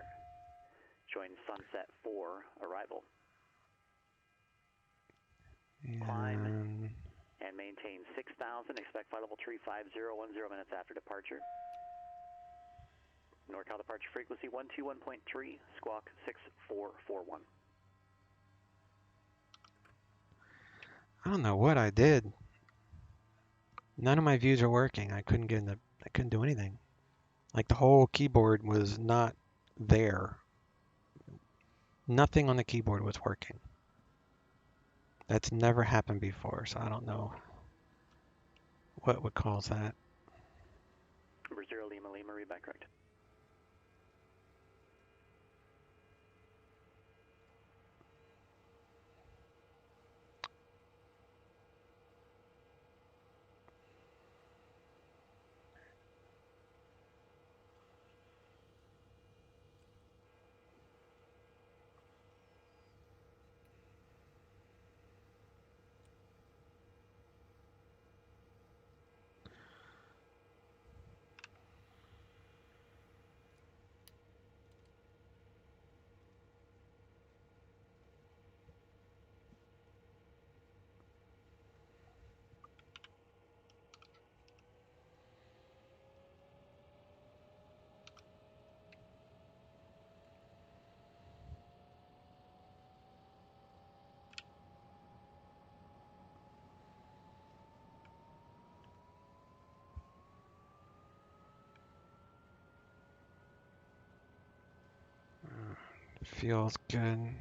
join Sunset 4 arrival. Climb and maintain 6,000. Expect flight level 350, 10 minutes after departure. NorCal departure frequency 121.3, squawk 6441. I don't know what I did. None of my views are working. I couldn't do anything. Like the whole keyboard was not there. Nothing on the keyboard was working. That's never happened before, so I don't know what would cause that. Number 0 Lima Lima, read back correct. Feels good.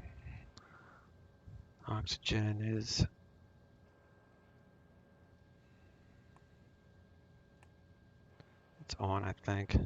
Oxygen is it's on, I think.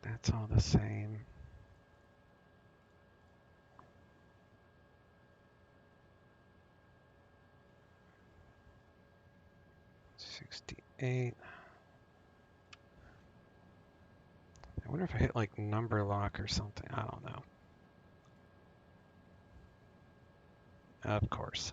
That's all the same. $68. I wonder if I hit like number lock or something. I don't know. Of course.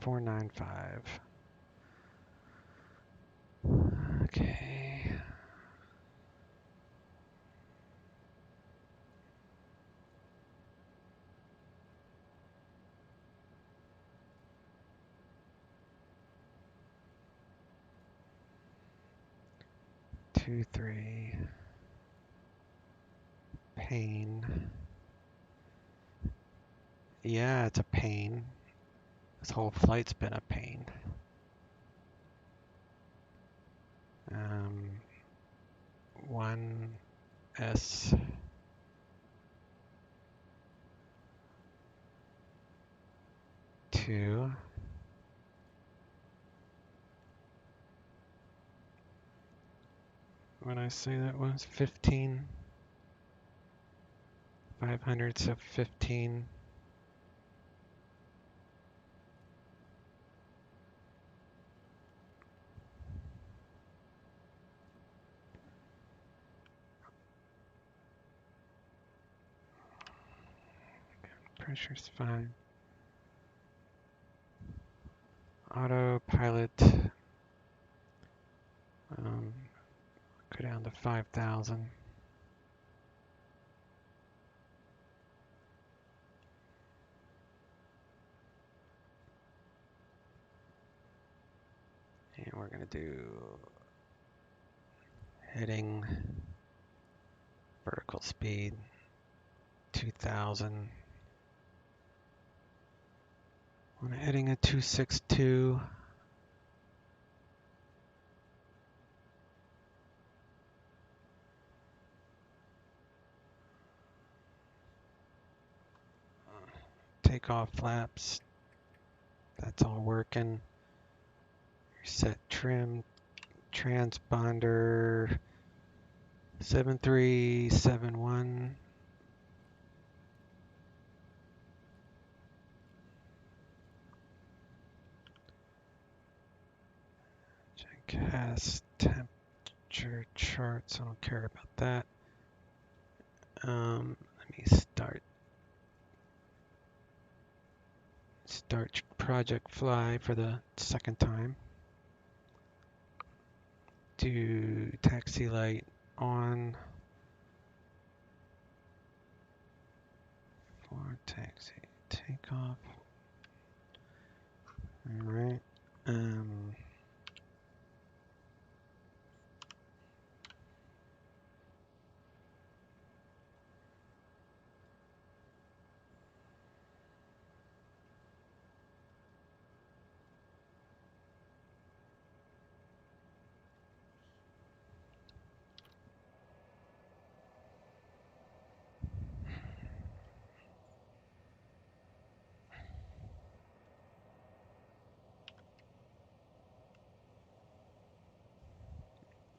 495. Okay. Two, three. Pain. Yeah, it's a pain. This whole flight's been a pain. 1S. Two. What did I say that was? 15. 500, so 15. Pressure's fine. Autopilot. Go down to 5,000. And we're going to do heading, vertical speed, 2,000. I'm heading at 262. Takeoff flaps. That's all working. Set trim, transponder 7371. Check has temperature charts. I don't care about that. Let me start project fly for the second time. Do taxi light on for taxi takeoff. All right.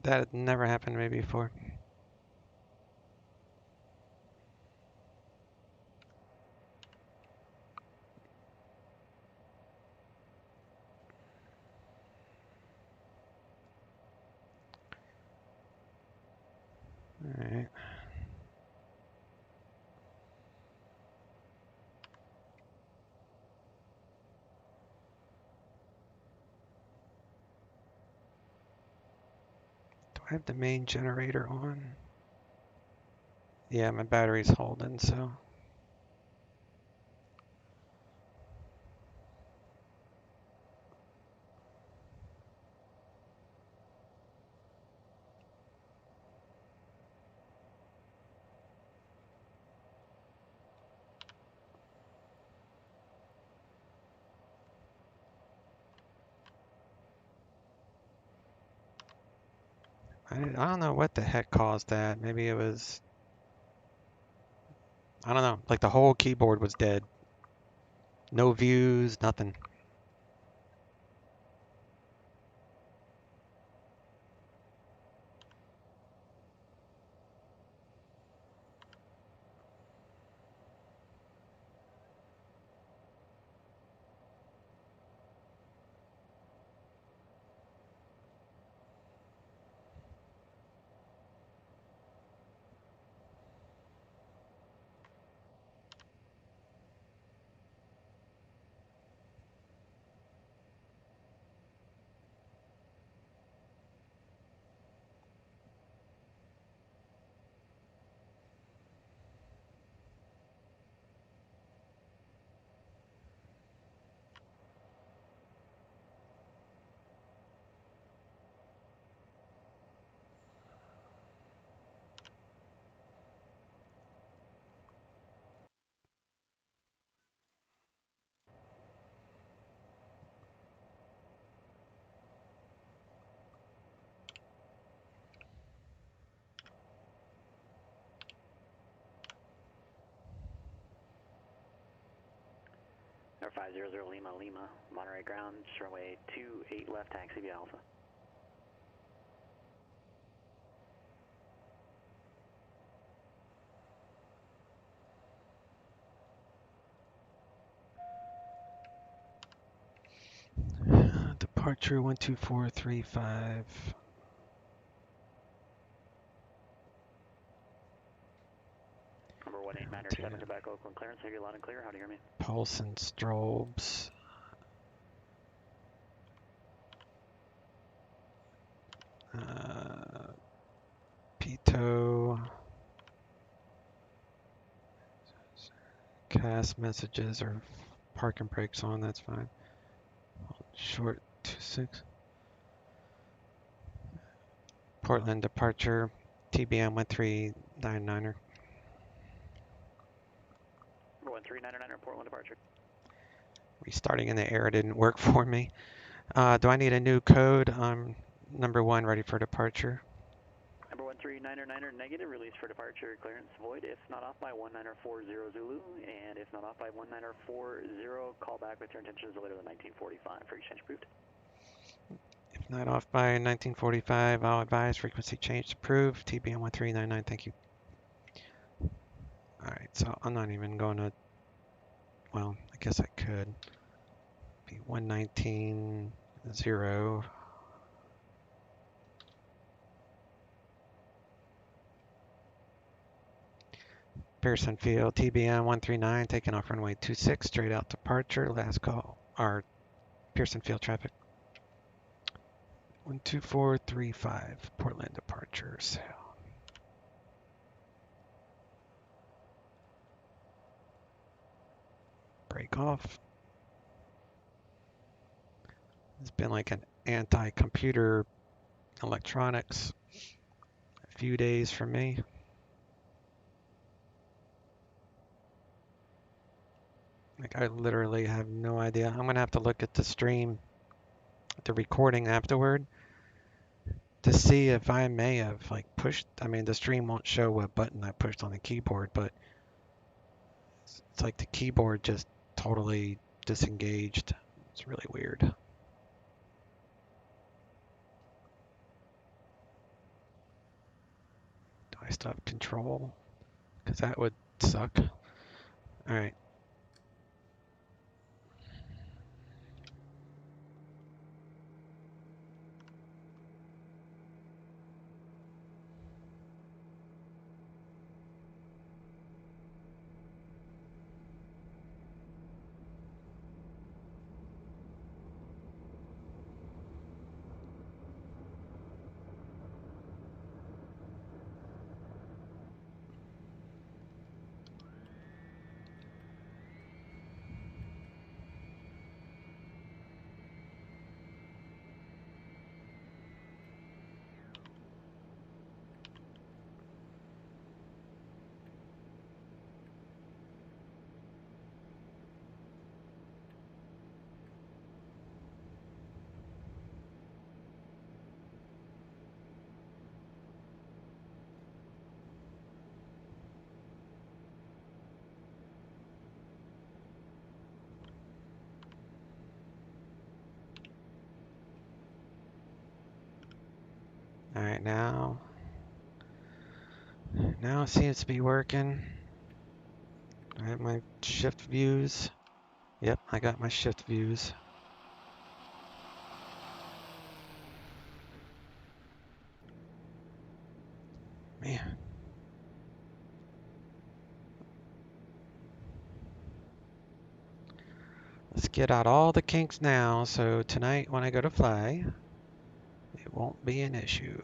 That had never happened to me before. All right. Do I have the main generator on? Yeah, my battery's holding, so. I don't know what the heck caused that. Maybe it was, I don't know, like the whole keyboard was dead. No views, nothing. November 500 Lima Lima, Monterey ground, runway 28 left, taxi via Alpha. Departure 12435. Number 18907 Quebec Oakland clearance, have you loud and clear, how do you hear me? Pulse and strobes. Pito. Cast messages or parking brakes on, that's fine. Short 26. Portland departure, TBM-900. 13999 Portland departure. Restarting in the air didn't work for me. Do I need a new code? Number 1 ready for departure. Number 13999 negative, release for departure, clearance void, if not off by 1940 Zulu, and if not off by 1940, call back with your intentions later than 1945 for exchange approved. If not off by 1945, I'll advise frequency change approved. TBM-1399, thank you. Alright, so I'm not even going to, well, I guess I could. Be 119.0. Pearson Field, TBM-139, taking off runway 26, straight out departure. Last call, our Pearson Field traffic. 12435, Portland departures. Break off. It's been like an anti-computer electronics a few days for me. Like I literally have no idea. I'm gonna have to look at the stream, the recording afterward, to see if I may have like pushed. I mean, the stream won't show what button I pushed on the keyboard, but it's like the keyboard just totally disengaged. It's really weird. Do I stop control? Because that would suck. All right. All right, now it seems to be working. I have my shift views. Yep, I got my shift views. Man. Let's get out all the kinks now, so tonight when I go to fly, it won't be an issue.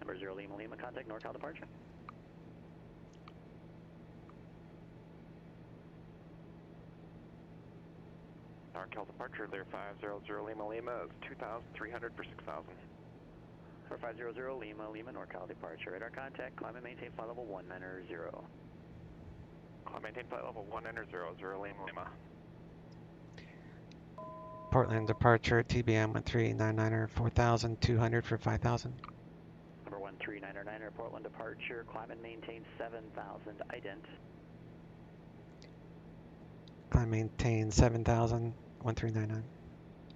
Number 0 Lima Lima, contact NorCal departure. NorCal departure, Lear 500 Lima Lima is 2,300 for 6,000. 4500 Lima, Lima NorCal departure. Radar contact, climb and maintain flight level 190. Climb maintain flight level 190, 0 Lima, Lima. Portland departure, TBM-900, 4,200 for 5,000. Number 13999, Portland departure, climb and maintain 7,000, ident. Climb maintain 7,000, 1399.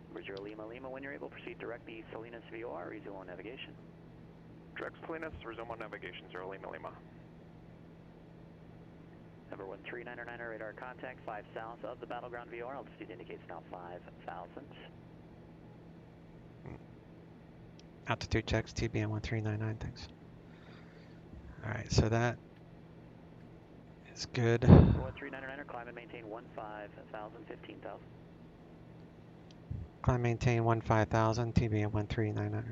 Number 0 Lima, Lima, when you're able, proceed direct the Salinas VOR, resume on navigation. Direct Salinas, resume on navigation, 0 Lima, Lima. Number 13999, radar contact, 5 south of the battleground VOR, altitude indicates now 5,000. Altitude checks, TBM-1399, thanks. Alright, so that is good. 13999, climb and maintain 15,000, 15,000. Climb maintain 15,000, TBM-1399.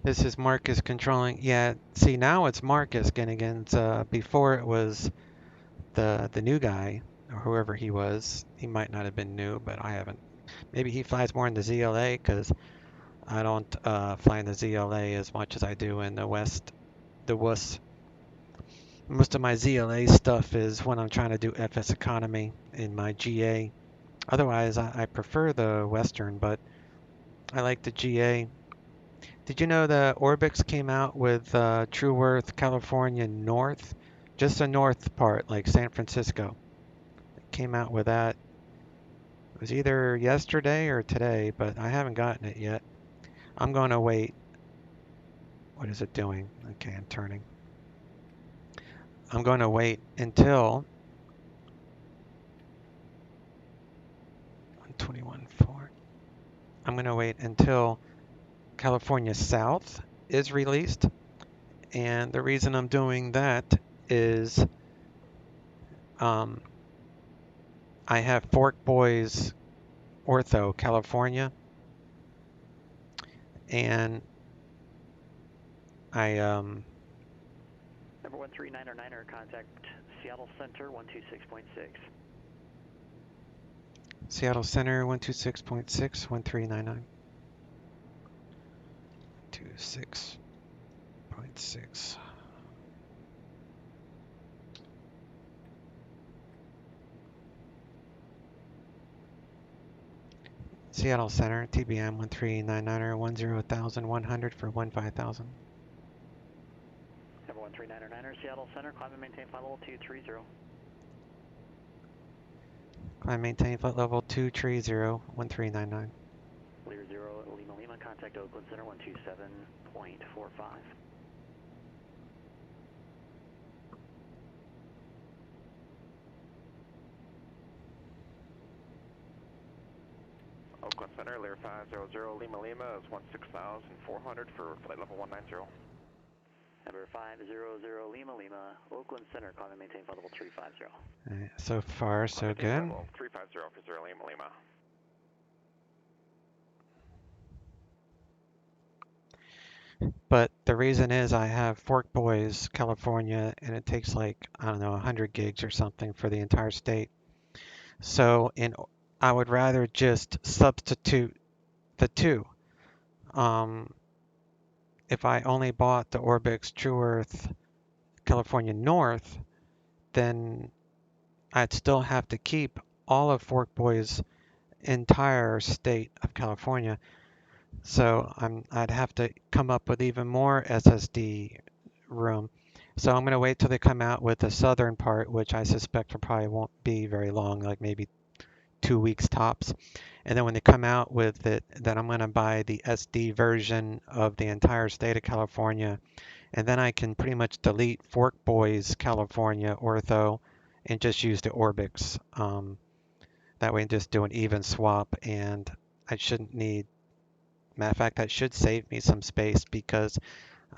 This is Marcus controlling. Yeah, see now it's Marcus Ginnigan's. Before it was the new guy or whoever he was. He might not have been new, but I haven't. Maybe he flies more in the ZLA because I don't fly in the ZLA as much as I do in the West, the WUS. Most of my ZLA stuff is when I'm trying to do FS economy in my GA. Otherwise, I prefer the Western, but I like the GA. Did you know the Orbix came out with True Worth California North? Just the north part, like San Francisco. It came out with that. It was either yesterday or today, but I haven't gotten it yet. I'm going to wait. What is it doing? Okay, I'm turning. I'm going to wait until 121.4. I'm going to wait until California South is released. And the reason I'm doing that is I have Fork Boys Ortho, California. And I Number 13999, contact Seattle Center 126.6. Seattle Center 126.6, 1399. 26.6. Seattle Center, TBM 13999, 10,100 for 15,000. Number 13999, Seattle Center, climb and maintain flight level 230. Climb maintain flight level 230, 1399. Clear 0 Lima Lima, contact Oakland Center 127.45. Oakland Center, Lear 500 Lima Lima is 16,400 for flight level 190. Number 500 Lima Lima, Oakland Center, climb and maintain flight level 350. So far, so good. Level 350 for 0 Lima Lima. But the reason is I have Fork Boys, California, and it takes like, I don't know, 100 gigs or something for the entire state. So I would rather just substitute the two. If I only bought the Orbix True Earth California North, then I'd still have to keep all of Fork Boys' entire state of California. So I'd have to come up with even more SSD room. So I'm going to wait till they come out with the southern part, which I suspect probably won't be very long, like maybe 2 weeks tops. And then when they come out with it, then I'm going to buy the SD version of the entire state of California. And then I can pretty much delete Fork Boys California Ortho and just use the Orbix. That way, just do an even swap, and I shouldn't need. Matter of fact, that should save me some space because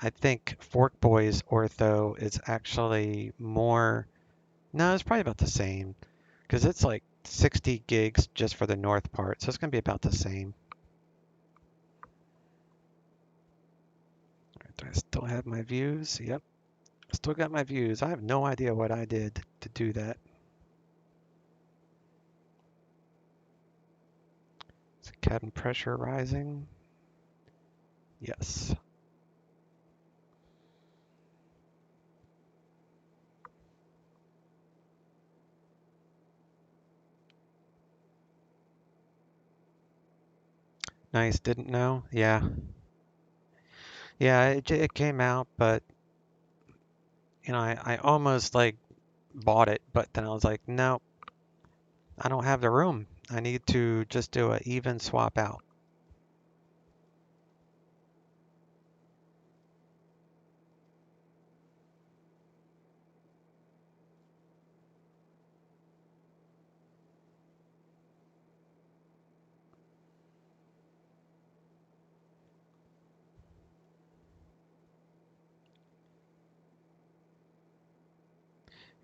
I think Fork Boys ortho is actually more, no, it's probably about the same because it's like 60 gigs just for the north part. So it's going to be about the same. Do I still have my views? Yep. Still got my views. I have no idea what I did to do that. Is cabin pressure rising? Yes. Nice, didn't know? Yeah. Yeah, it came out, but, you know, I almost, like, bought it, but then I was like, no, I don't have the room. I need to just do an even swap out.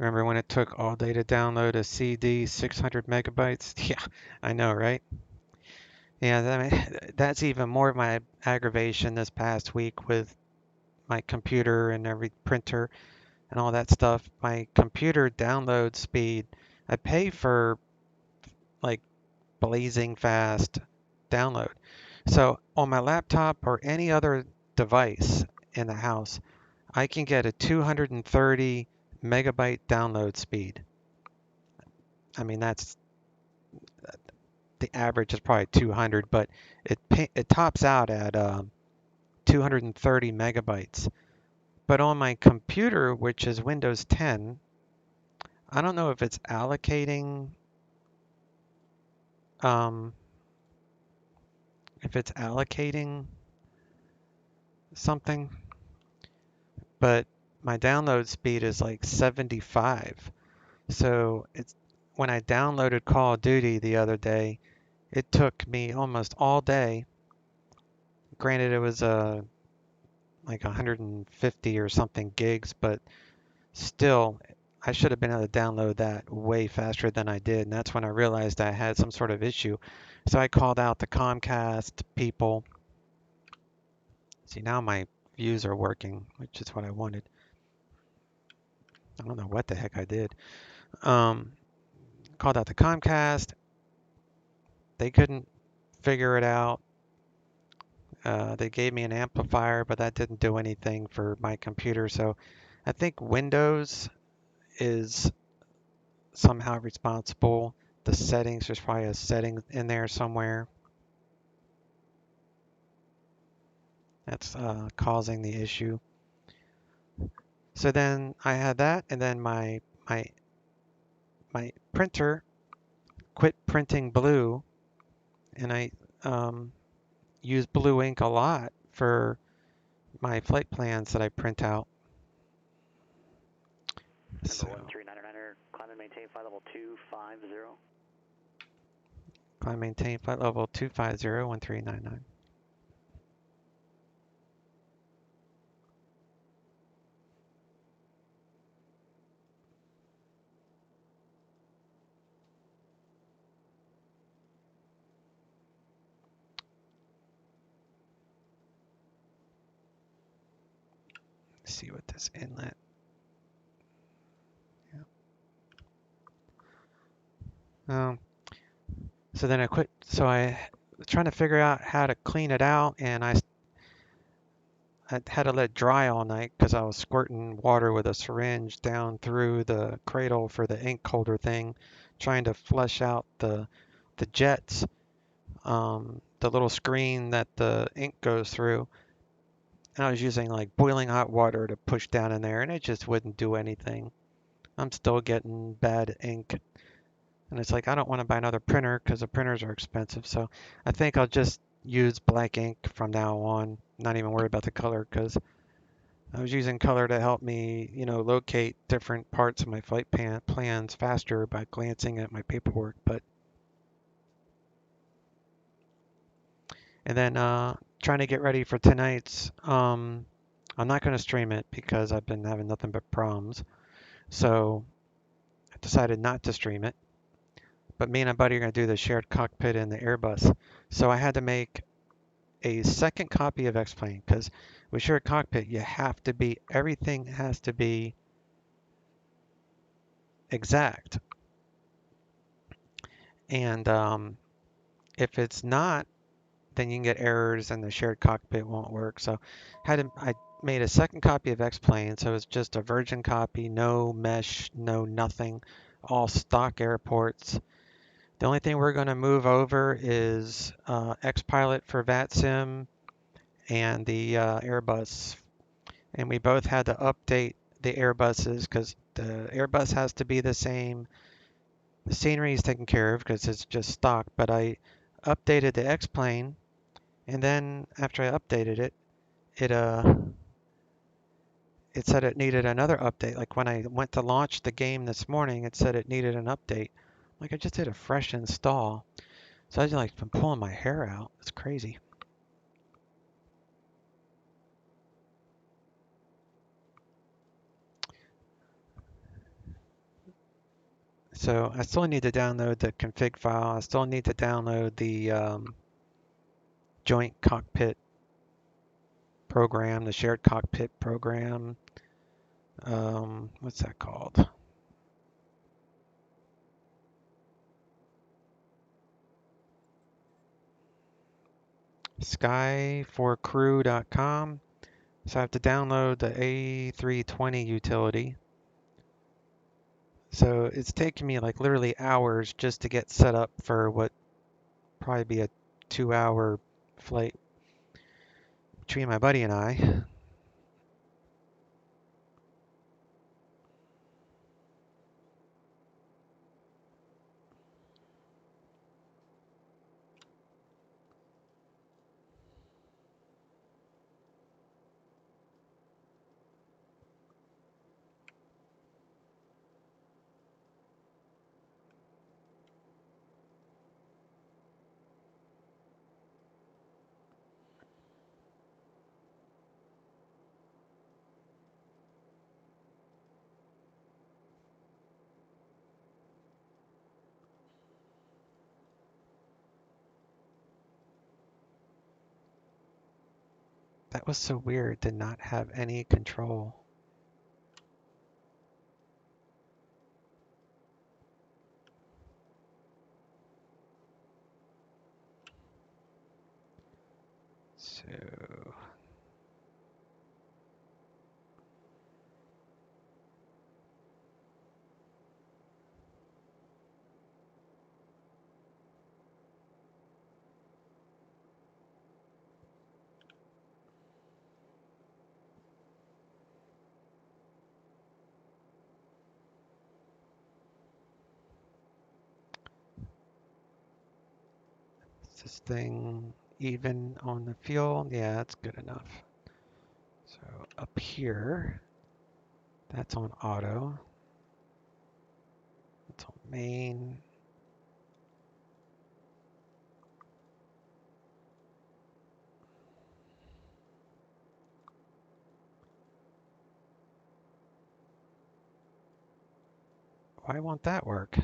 Remember when it took all day to download a CD, 600 megabytes? Yeah, I know, right? Yeah, that's even more of my aggravation this past week with my computer and every printer and all that stuff. My computer download speed, I pay for like blazing fast download. So on my laptop or any other device in the house, I can get a 230 megabyte download speed. I mean, that's the average is probably 200, but it tops out at 230 megabytes. But on my computer, which is Windows 10, I don't know if it's allocating um, something, but my download speed is like 75. So it's when I downloaded Call of Duty the other day, it took me almost all day. Granted, it was like 150 or something gigs, but still, I should have been able to download that way faster than I did, and that's when I realized I had some sort of issue. So I called out the Comcast people. See, now my views are working, which is what I wanted. I don't know what the heck I did. Called out the Comcast. They couldn't figure it out. They gave me an amplifier, but that didn't do anything for my computer. So I think Windows is somehow responsible. The settings, there's probably a setting in there somewhere that's causing the issue. So then I had that, and then my printer quit printing blue, and I use blue ink a lot for my flight plans that I print out. So, Number 139er, climb and maintain flight level 250. climb and maintain flight level 250, 1399. Let's see what this inlet. Yeah. So then I quit. So I was trying to figure out how to clean it out, and I had to let it dry all night because I was squirting water with a syringe down through the cradle for the ink holder thing, trying to flush out the jets, the little screen that the ink goes through. And I was using like boiling hot water to push down in there, and it just wouldn't do anything. I'm still getting bad ink. And it's like, I don't want to buy another printer because the printers are expensive. So I think I'll just use black ink from now on. Not even worry about the color because I was using color to help me, you know, locate different parts of my flight plans faster by glancing at my paperwork. And then trying to get ready for tonight's I'm not going to stream it because I've been having nothing but problems. So I decided not to stream it. But me and a buddy are going to do the shared cockpit in the Airbus. So I had to make a second copy of X-Plane because with shared cockpit, you have to be, everything has to be exact. And if it's not, then you can get errors and the shared cockpit won't work. So I made a second copy of X-Plane, so it's just a virgin copy, no mesh, no nothing, all stock airports. The only thing we're going to move over is XPilot for VATSIM and the Airbus. And we both had to update the Airbuses because the Airbus has to be the same. The scenery is taken care of because it's just stock, but I updated the X-Plane, and then after I updated it, it said it needed another update. Like when I went to launch the game this morning, it said it needed an update. Like I just did a fresh install. So I just like been pulling my hair out. It's crazy. So I still need to download the config file. I still need to download the joint cockpit program, the shared cockpit program. What's that called? Sky4crew.com. So I have to download the A320 utility. So it's taking me like literally hours just to get set up for what probably be a 2-hour flight between my buddy and I. That was so weird to not have any control. So is this thing even on the fuel? Yeah, that's good enough. So up here, that's on auto. That's on main. Why won't that work?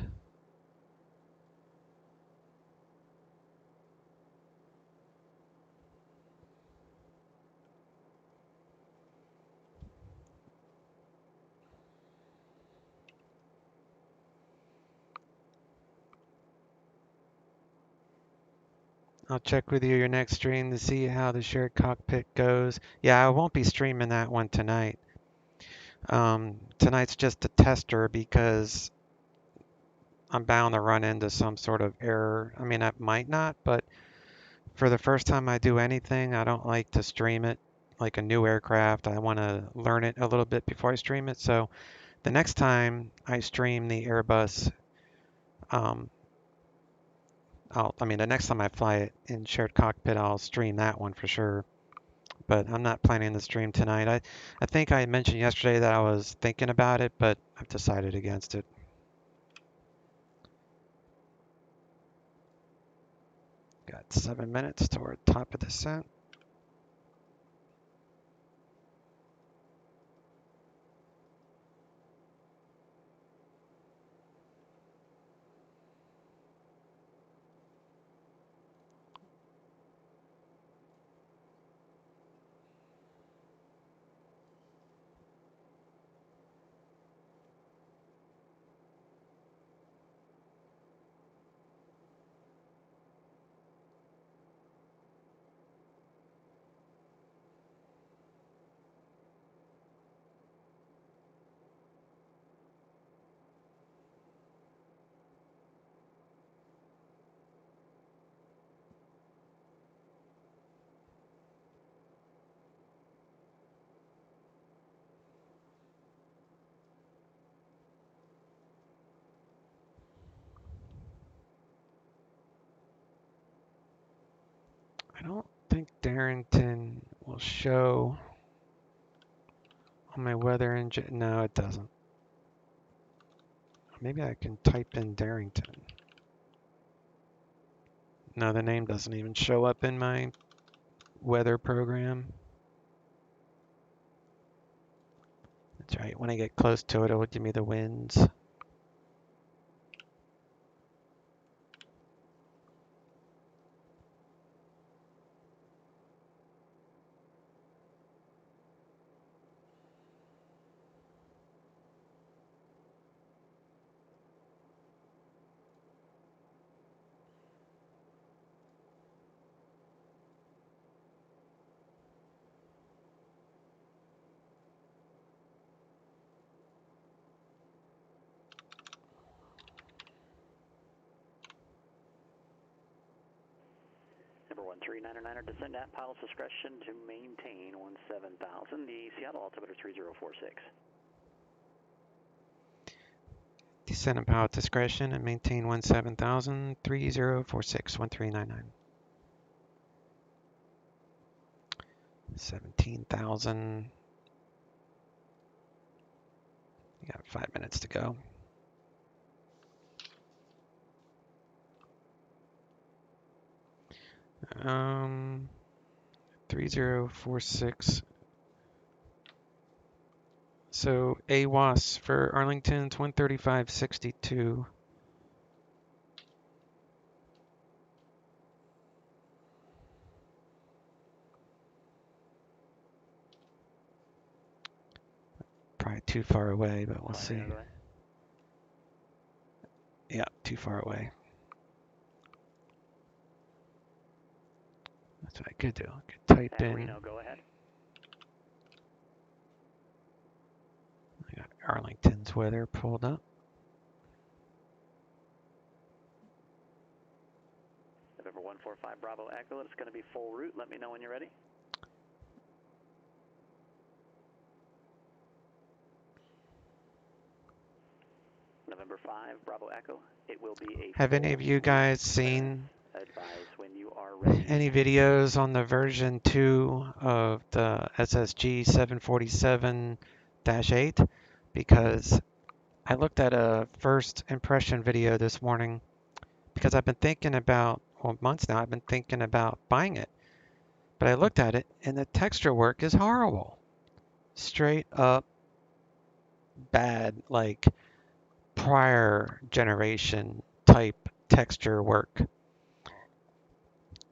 I'll check with you your next stream to see how the shared cockpit goes. Yeah, I won't be streaming that one tonight. Tonight's just a tester because I'm bound to run into some sort of error. I mean, I might not, but for the first time I do anything, I don't like to stream it like a new aircraft. I want to learn it a little bit before I stream it. So the next time I stream the Airbus, the next time I fly it in shared cockpit, I'll stream that one for sure. But I'm not planning to stream tonight. I think I mentioned yesterday that I was thinking about it, but I've decided against it. Got 7 minutes toward top of descent. think Darrington will show on my weather engine. No, it doesn't. Maybe I can type in Darrington. No, the name doesn't even show up in my weather program. That's right. When I get close to it, it will give me the winds. Number 1399er, descend at pilot's discretion to maintain 17,000. The Seattle altimeter 3046. Descend at pilot discretion and maintain 17,000, 3046, 1399. 17,000. You got 5 minutes to go. Um, 3046. So AWAS for Arlington's 135.62. Probably too far away, but we'll see. Yeah, too far away. That's what I could do. I could type in. Reno, go ahead. I got Arlington's weather pulled up. November 145 Bravo Echo, it's going to be full route. Let me know when you're ready. November 5 Bravo Echo, it will be a. Have any of you guys seen advise when you are ready. Any videos on the version 2 of the SSG 747-8? Because I looked at a first impression video this morning because I've been thinking about, well, months now, I've been thinking about buying it. But I looked at it and the texture work is horrible. Straight up bad, like prior generation type texture work.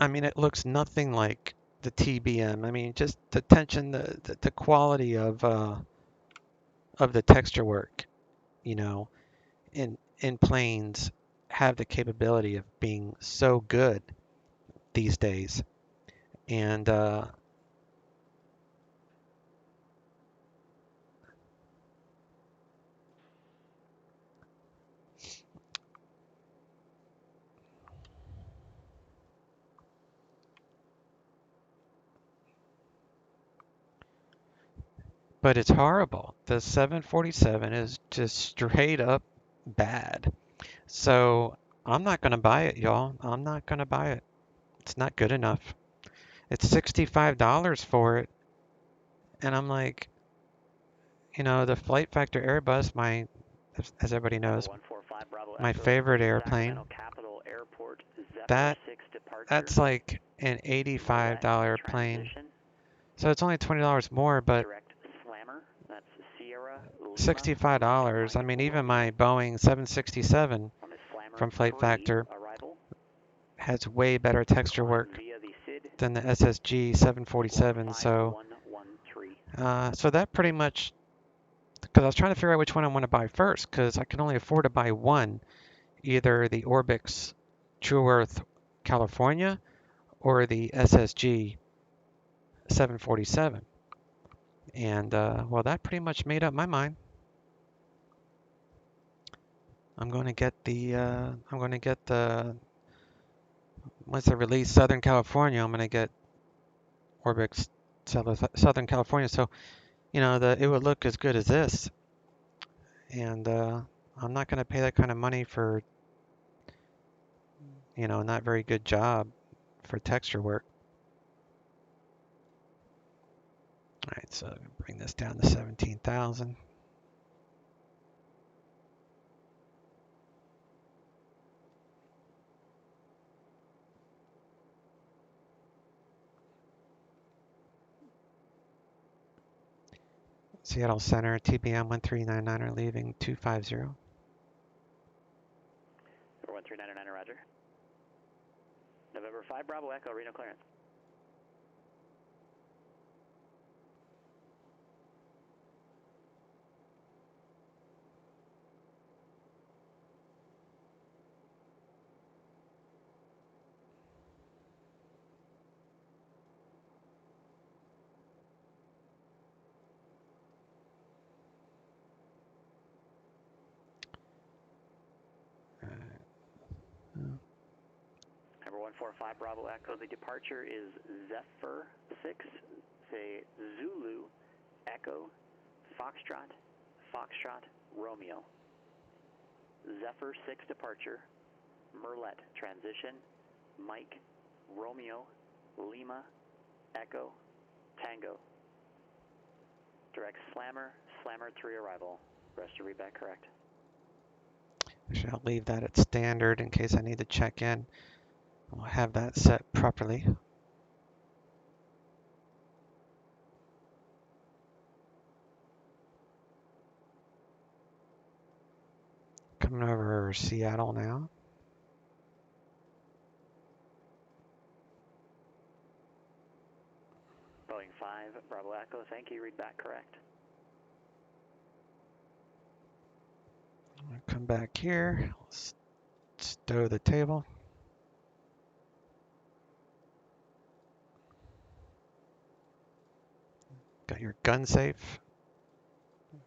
I mean, it looks nothing like the TBM. I mean, just the tension, the quality of the texture work, you know, in planes have the capability of being so good these days, and but it's horrible. The 747 is just straight up bad. So I'm not gonna buy it, y'all. I'm not gonna buy it. It's not good enough. It's $65 for it, and I'm like, you know, the Flight Factor Airbus, as everybody knows, my favorite airplane. That's like an $85 plane. So it's only $20 more, but $65. I mean, even my Boeing 767 from Flight Factor has way better texture work than the SSG 747. So that pretty much, because I was trying to figure out which one I want to buy first, because I can only afford to buy one, either the Orbix True Earth California or the SSG 747. And well, that pretty much made up my mind. I'm going to get the once I release Southern California, I'm going to get Orbix Southern California. So, you know, it would look as good as this. And I'm not going to pay that kind of money for, you know, not very good job for texture work. All right, so bring this down to 17,000. Seattle Center, TBM-1399 are leaving 250. 1399, roger. November 5, Bravo Echo, Reno clearance. Number 145, Bravo Echo, the departure is Zephyr 6, say Zulu, Echo, Foxtrot, Foxtrot, Romeo. Zephyr 6 departure, Merlet transition, Mike, Romeo, Lima, Echo, Tango. Direct Slammer, Slammer 3 arrival. Rest to read back correct. Actually, I'll leave that at standard in case I need to check in. I'll have that set properly. Coming over Seattle now. Boeing 5, Bravo Echo, thank you, read back correct. I'll come back here, stow the table. Got your gun safe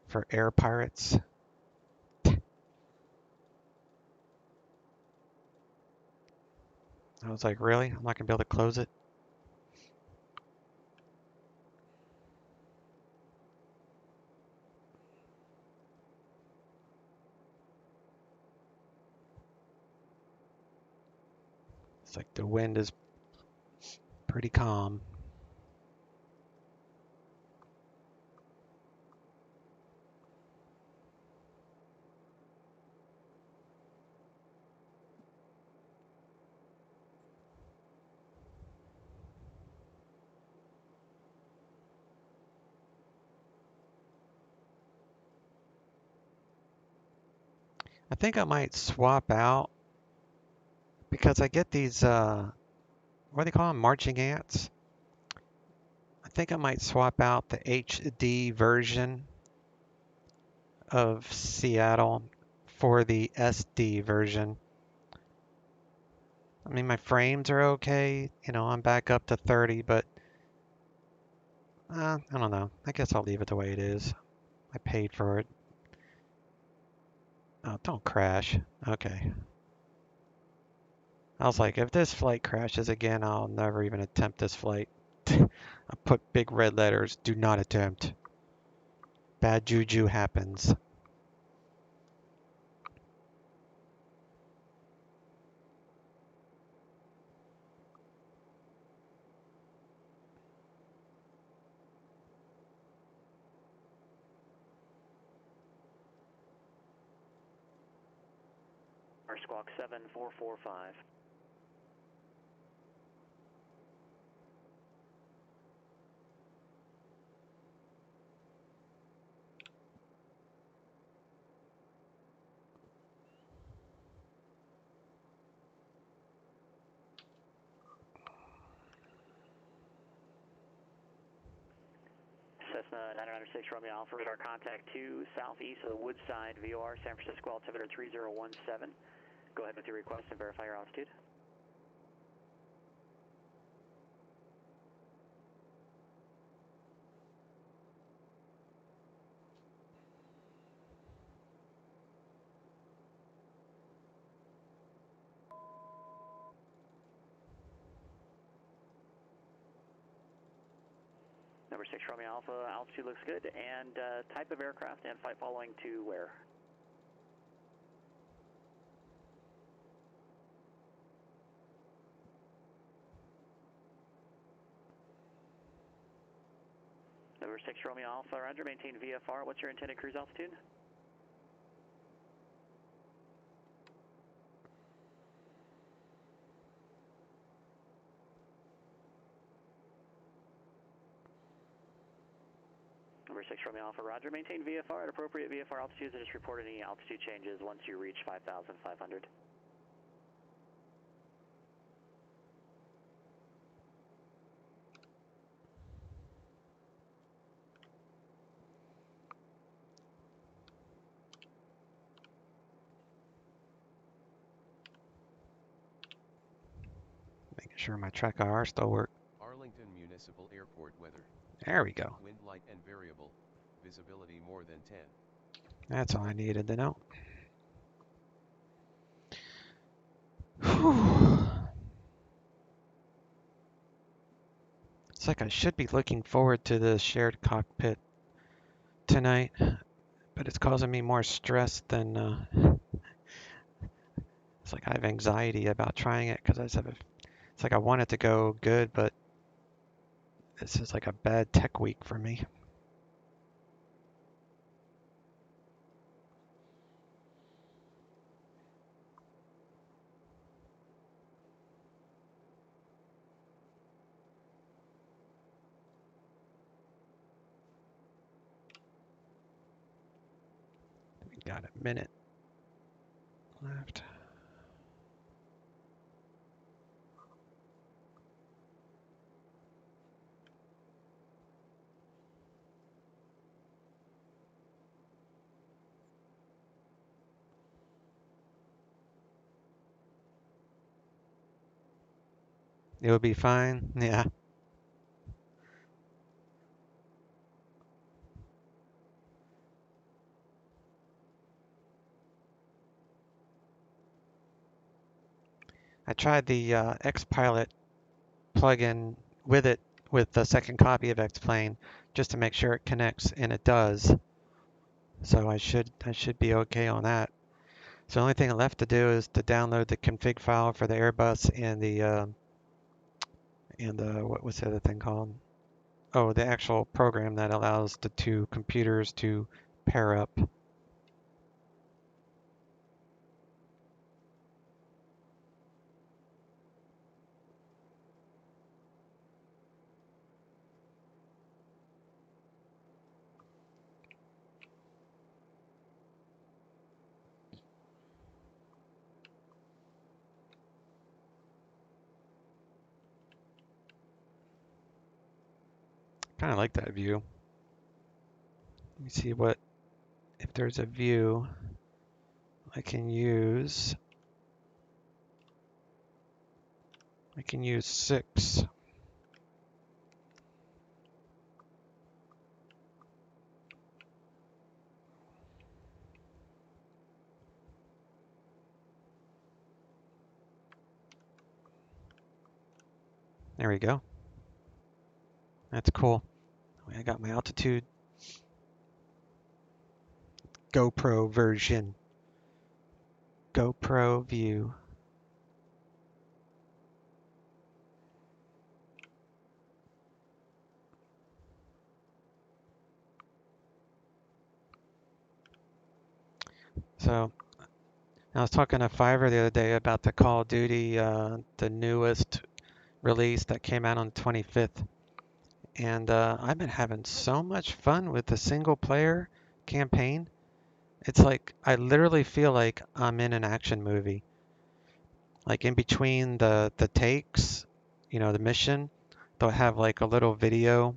for air pirates. I was like, really? I'm not gonna be able to close it? It's like the wind is pretty calm. I think I might swap out because I get these, what do they call them? Marching ants. I think I might swap out the HD version of Seattle for the SD version. I mean, my frames are okay. You know, I'm back up to 30, but I don't know. I guess I'll leave it the way it is. I paid for it. Oh, don't crash. Okay. I was like, if this flight crashes again, I'll never even attempt this flight. I put big red letters, do not attempt. Bad juju happens. Our squawk 7445. Cessna 906 Romeo Alpha, radar contact 2 southeast of the Woodside VOR, San Francisco, altimeter 3017. Go ahead with your request and verify your altitude. Number 6 Romeo Alpha, altitude looks good, and type of aircraft and flight following to where? Number Number 6 Romeo Alpha, roger, maintain VFR. What's your intended cruise altitude? Number 6 Romeo Alpha, roger, maintain VFR at appropriate VFR altitudes and just report any altitude changes once you reach 5,500. Making sure my track IR still works. Arlington Municipal Airport weather. There we go. Wind light and variable. Visibility more than 10. That's all I needed to know. Whew. It's like I should be looking forward to the shared cockpit tonight, but it's causing me more stress than it's like I have anxiety about trying it because it's like I want it to go good, but this is like a bad tech week for me. We got a minute left. It'll be fine. Yeah. I tried the XPilot plugin with it with the second copy of X-Plane just to make sure it connects, and it does. So I should be okay on that. So the only thing left to do is to download the config file for the Airbus and the what was the other thing called? Oh, the actual program that allows the two computers to pair up. Kind of like that view. Let me see if there's a view I can use. I can use 6. There we go. That's cool. I got my altitude GoPro version. GoPro view. So I was talking to Fiverr the other day about the Call of Duty, the newest release that came out on the 25th. And I've been having so much fun with the single player campaign. It's like I literally feel like I'm in an action movie. Like in between the takes, the mission, they'll have like a little video,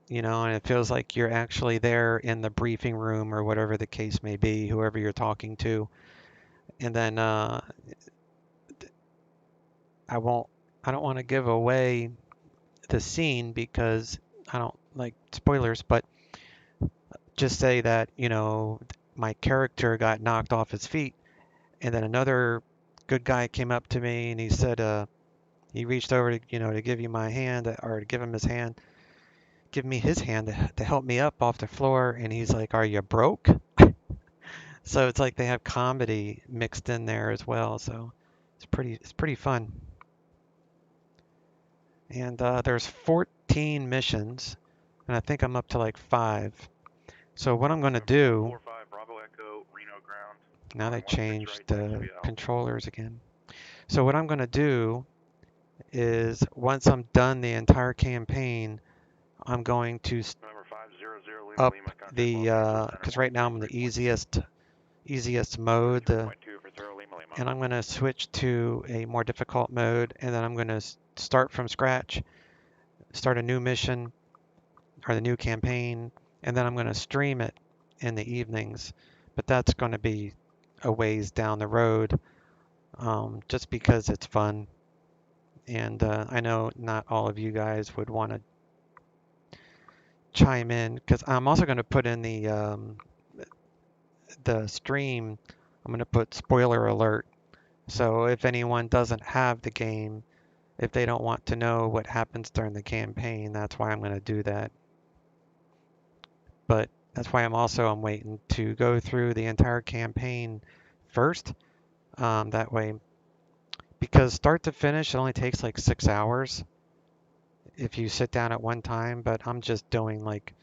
and it feels like you're actually there in the briefing room or whatever the case may be, whoever you're talking to. And then I don't want to give away the scene because I don't like spoilers, but just say that, my character got knocked off his feet, and then another good guy came up to me and he said, he reached over to, to give you my hand or to give him his hand, give me his hand to help me up off the floor. And he's like, "Are you broke?" So it's like they have comedy mixed in there as well. So it's pretty fun. And there's 14 missions. and I think I'm up to like 5. So what I'm going to do, 45 Bravo Echo, Reno ground. now they 16 changed right, the XP11. controllers again. So what I'm going to do is once I'm done the entire campaign, I'm going to November 500 Lima up Lima, contact the, because right now I'm in the easiest mode, 0.2 for throw Lima Lima. and I'm going to switch to a more difficult mode, and then I'm going to start from scratch, start a new mission, or the new campaign, and then I'm going to stream it in the evenings, but that's going to be a ways down the road, just because it's fun, and I know not all of you guys would want to chime in, because I'm also going to put in the stream, I'm going to put spoiler alert. So if anyone doesn't have the game, if they don't want to know what happens during the campaign, that's why I'm going to do that. But that's why I'm waiting to go through the entire campaign first. That way, because start to finish, it only takes like 6 hours if you sit down at one time, but I'm just doing like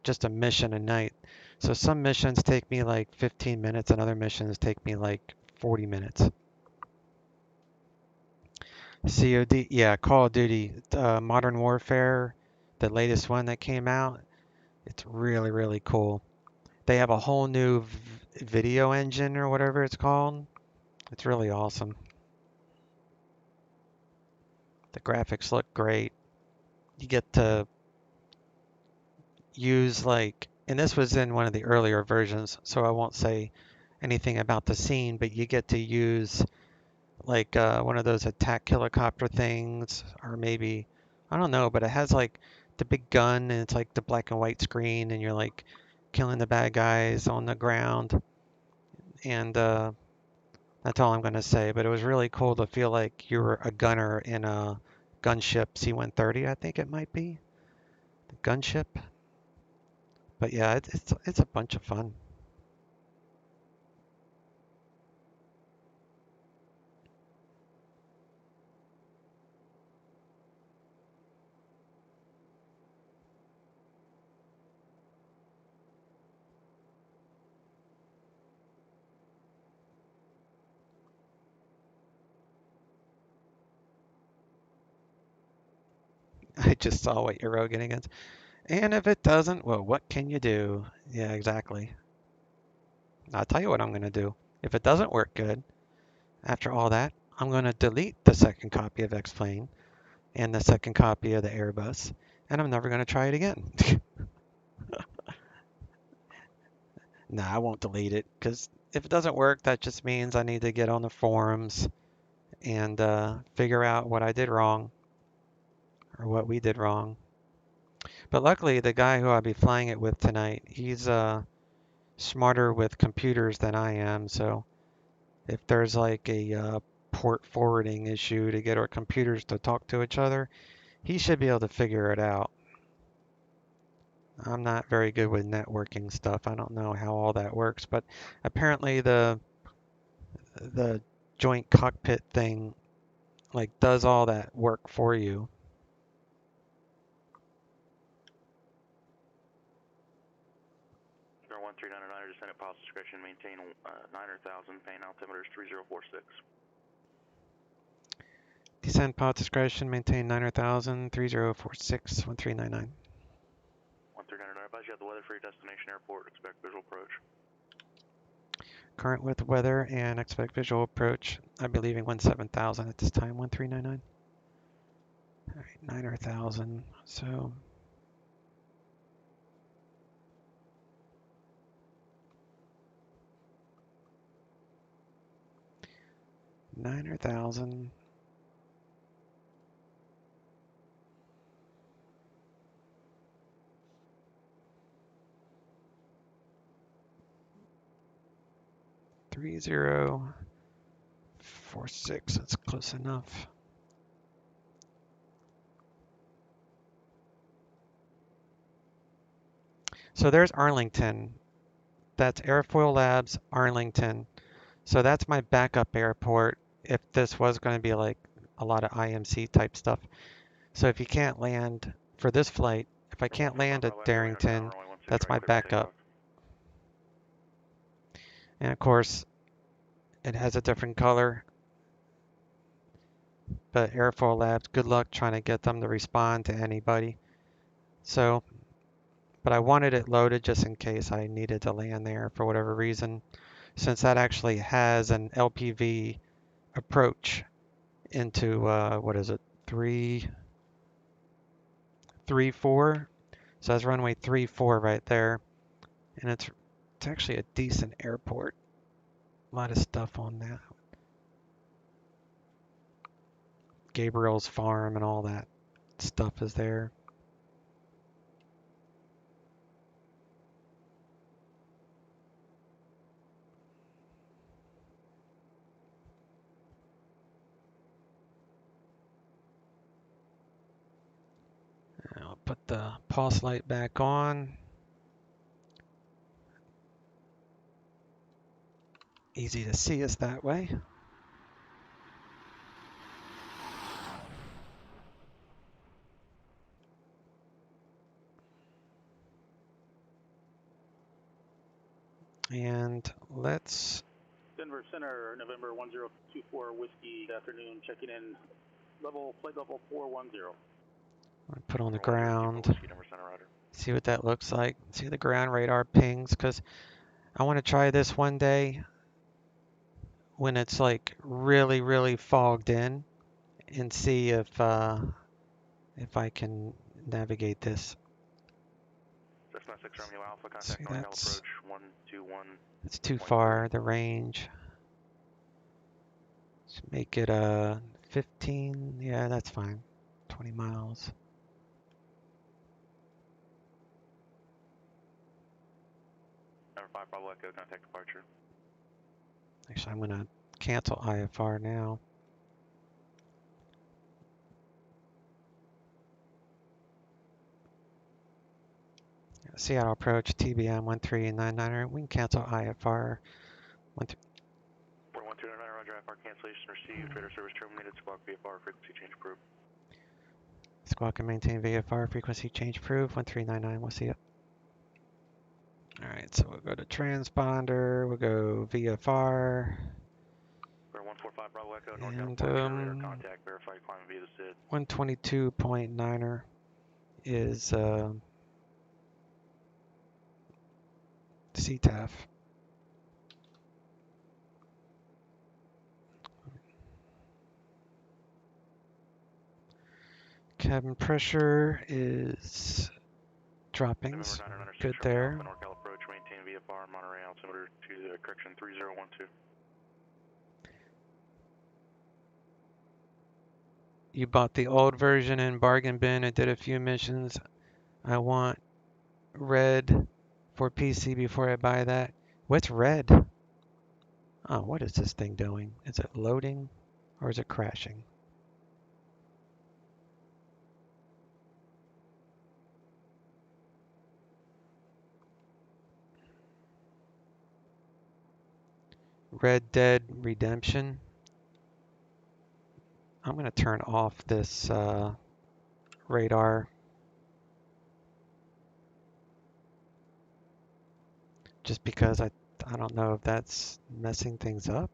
just a mission a night. So some missions take me like 15 minutes and other missions take me like 40 minutes. COD, yeah, Call of Duty, Modern Warfare, the latest one that came out, it's really, really cool. They have a whole new video engine or whatever it's called. It's really awesome. The graphics look great. You get to use like, and this was in one of the earlier versions, so I won't say anything about the scene, but you get to use like one of those attack helicopter things, or maybe, I don't know, but it has like the big gun and it's like the black and white screen and you're like killing the bad guys on the ground. And that's all I'm going to say, but it was really cool to feel like you were a gunner in a gunship C-130, I think it might be. The gunship. But yeah, it's a bunch of fun. I just saw what you're rogue against. And if it doesn't, well, what can you do? Yeah, exactly. I'll tell you what I'm going to do. If it doesn't work good, after all that, I'm going to delete the second copy of X-Plane and the second copy of the Airbus, and I'm never going to try it again. Nah, I won't delete it, because if it doesn't work, that just means I need to get on the forums and figure out what I did wrong, or what we did wrong. But luckily, the guy who I'll be flying it with tonight, he's smarter with computers than I am, so if there's like a port forwarding issue to get our computers to talk to each other, he should be able to figure it out. I'm not very good with networking stuff. I don't know how all that works, but apparently the joint cockpit thing like does all that work for you. Star 1399, descendant pilot's discretion, maintain 900,000, paying altimeter is 3046. Descend pilot discretion, maintain 900,000, 3046, 1399. 1399, advise you have the weather for your destination airport, expect visual approach. Current with weather and expect visual approach. I'll be leaving 17,000 at this time, 1399. All right, 900,000, so. $900,000. $3046. That's close enough. So there's Arlington. That's Airfoil Labs, Arlington. So that's my backup airport if this was going to be like a lot of IMC type stuff. So if you can't land for this flight, If I can't land at Darrington, that's my backup. And of course, it has a different color. But Airfoil Labs, good luck trying to get them to respond to anybody. So, but I wanted it loaded just in case I needed to land there for whatever reason, since that actually has an LPV approach into, what is it, 3-4. So that's runway 3-4 right there. And it's actually a decent airport. A lot of stuff on that. Gabriel's Farm and all that stuff is there. I'll put the pulse light back on. Easy to see us that way. And let's... Denver Center, November 1024 Whiskey, afternoon, checking in, flight level 410. Put on the ground. See what that looks like. See the ground radar pings, because I want to try this one day when it's like really, really fogged in and see if I can navigate this. See, that's too far, the range. Let's make it 15. Yeah, that's fine. 20 miles. Number 5 Bravo Echo, contact departure. Actually, I'm going to cancel IFR now. Seattle approach, TBM-900. We can cancel IFR. 41299, roger, IFR cancellation received. Radar service terminated. Squawk VFR frequency change approved. Squawk can maintain VFR frequency change approved. 1399, we'll see it. Alright, so we'll go to transponder, we'll go VFR. 145 Bravo Echo, and radar contact, verified climb via the SID. 122.9er is CTAF. Cabin pressure is dropping. Good there. NorCal approach, maintain VFR, Monterey altimeter to the correction 3012. You bought the old version in bargain bin. I did a few missions. I want red for PC before I buy that. What's red? Oh, what is this thing doing? Is it loading or is it crashing? Red Dead Redemption. I'm going to turn off this radar. Just because I don't know if that's messing things up.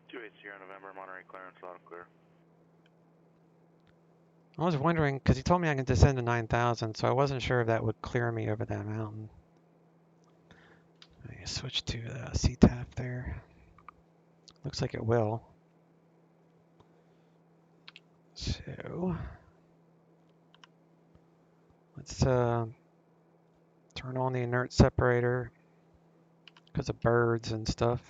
280 November, Monterey clearance, loud and clear. I was wondering, because he told me I can descend to 9,000, so I wasn't sure if that would clear me over that mountain. I switch to CTAF there. Looks like it will. So let's turn on the inert separator because of birds and stuff.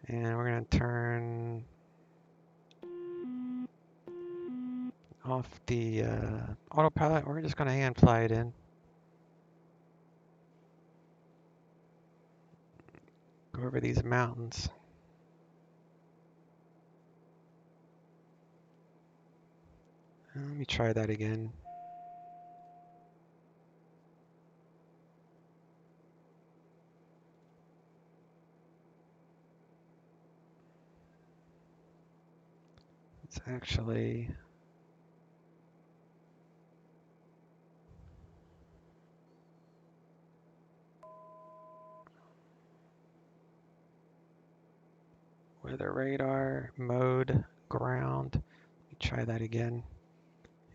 And we're going to turn off the autopilot. We're just going to hand fly it in. Go over these mountains. Let me try that again. It's actually weather radar mode ground. Let me try that again.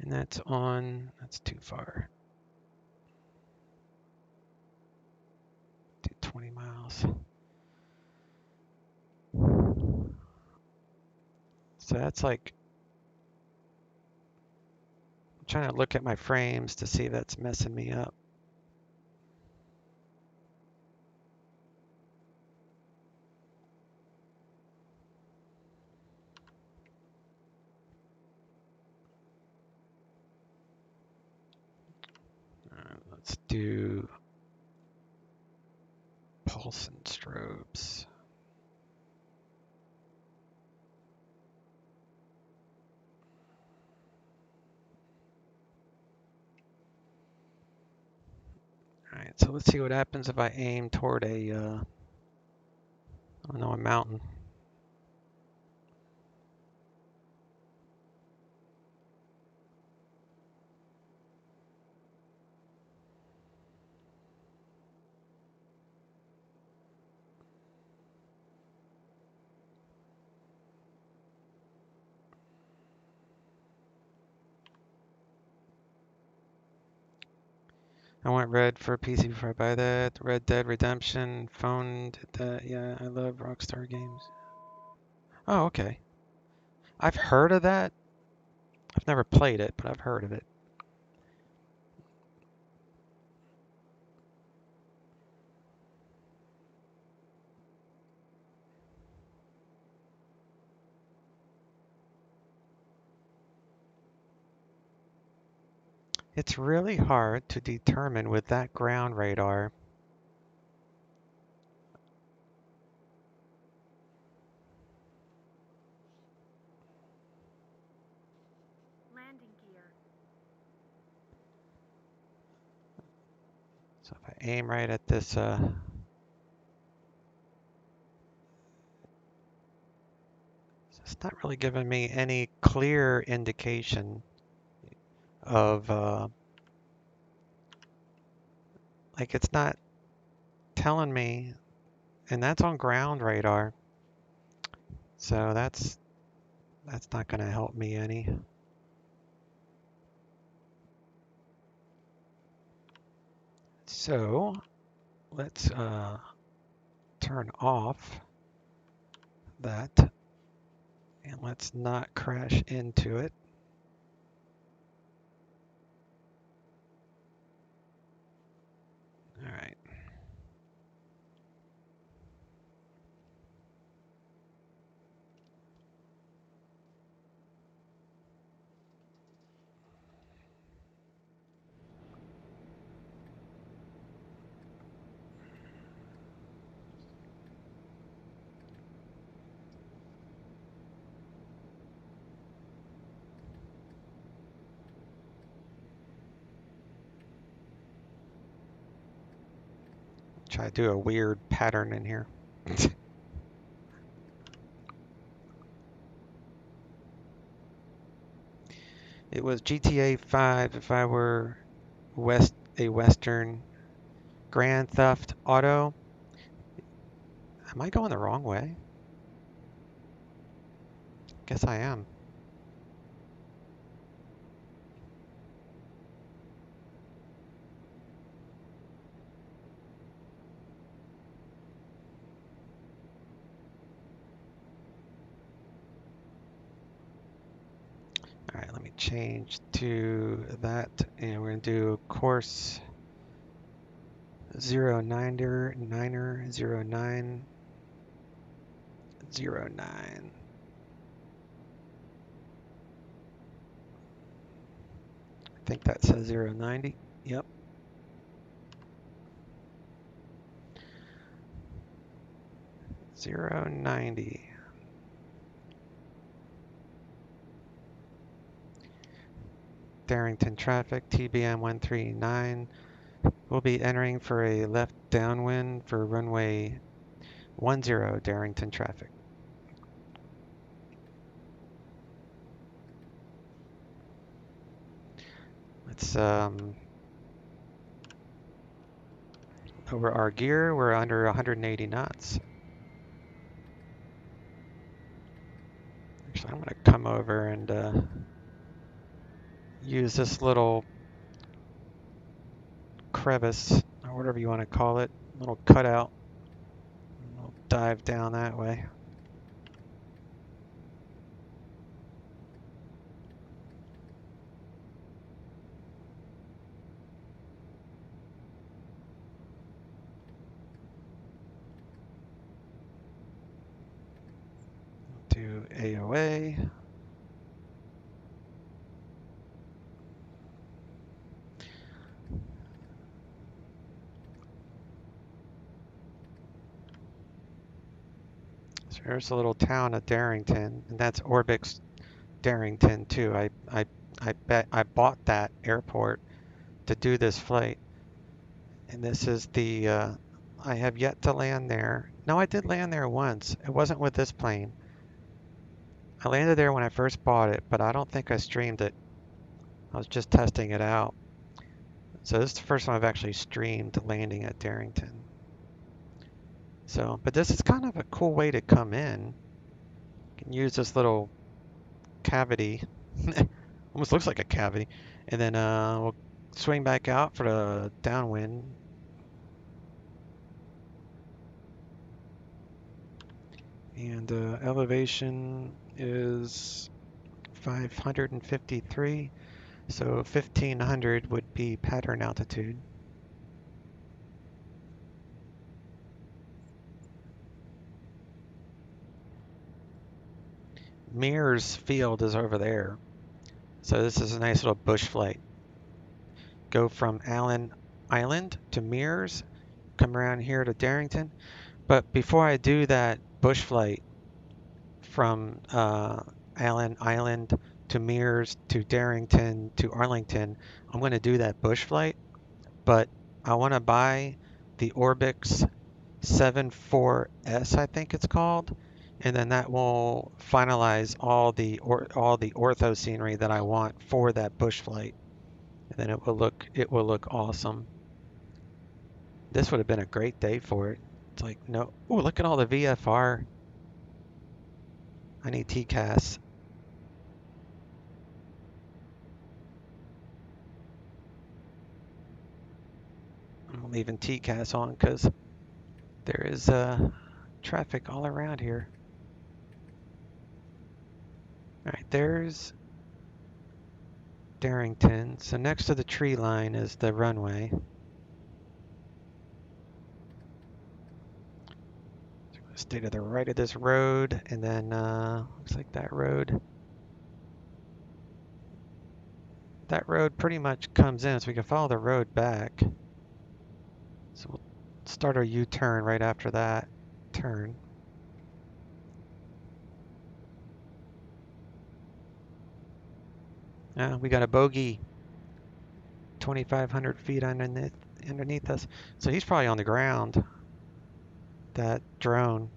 And that's on, that's too far. Do 20 miles. So that's like, I'm trying to look at my frames to see if that's messing me up. Let's do pulse and strobes. All right, so let's see what happens if I aim toward a, I don't know, a mountain. I want red for PC before I buy that. Red Dead Redemption, phone, did that. Yeah, I love Rockstar games. Oh, okay. I've heard of that. I've never played it, but I've heard of it. It's really hard to determine with that ground radar. Landing gear. So if I aim right at this, it's not really giving me any clear indication of, like it's not telling me, and that's on ground radar. So that's not going to help me any. So let's turn off that and let's not crash into it. All right. Try to do a weird pattern in here. It was GTA 5 if I were a Western. Grand Theft Auto. Am I going the wrong way? Guess I am. All right, let me change to that, and we're going to do course 09er 0909. I think that says 090. Yep. .090. Darrington traffic, TBM-139. We'll be entering for a left downwind for runway 10 Darrington traffic. that's over our gear. We're under 180 knots. Actually, I'm going to come over and use this little crevice, or whatever you want to call it, little cutout. We'll dive down that way. Do AOA. So here's the little town of Darrington, and that's Orbix Darrington too. I bought that airport to do this flight, and this is the I have yet to land there. No, I did land there once. It wasn't with this plane. I landed there when I first bought it, but I don't think I streamed it. I was just testing it out. So this is the first time I've actually streamed landing at Darrington. So, but this is kind of a cool way to come in. You can use this little cavity. Almost looks like a cavity. And then we'll swing back out for the downwind. And elevation is 553. So 1500 would be pattern altitude. Mears Field is over there. So this is a nice little bush flight. Go from Allen Island to Mears, come around here to Darrington. But before I do that bush flight from Allen Island to Mears to Darrington to Arlington, I'm going to do that bush flight. But I want to buy the Orbix 74S, I think it's called, and then that will finalize all the ortho scenery that I want for that bush flight, and then it will look awesome. This would have been a great day for it. It's like, no, oh, look at all the VFR. I need TCAS. I'm leaving TCAS on because there is traffic all around here. All right, there's Darrington. So next to the tree line is the runway. Stay to the right of this road, and then looks like that road pretty much comes in, so we can follow the road back. So we'll start our U-turn right after that turn. We got a bogey 2,500 feet underneath us. So he's probably on the ground, that drone.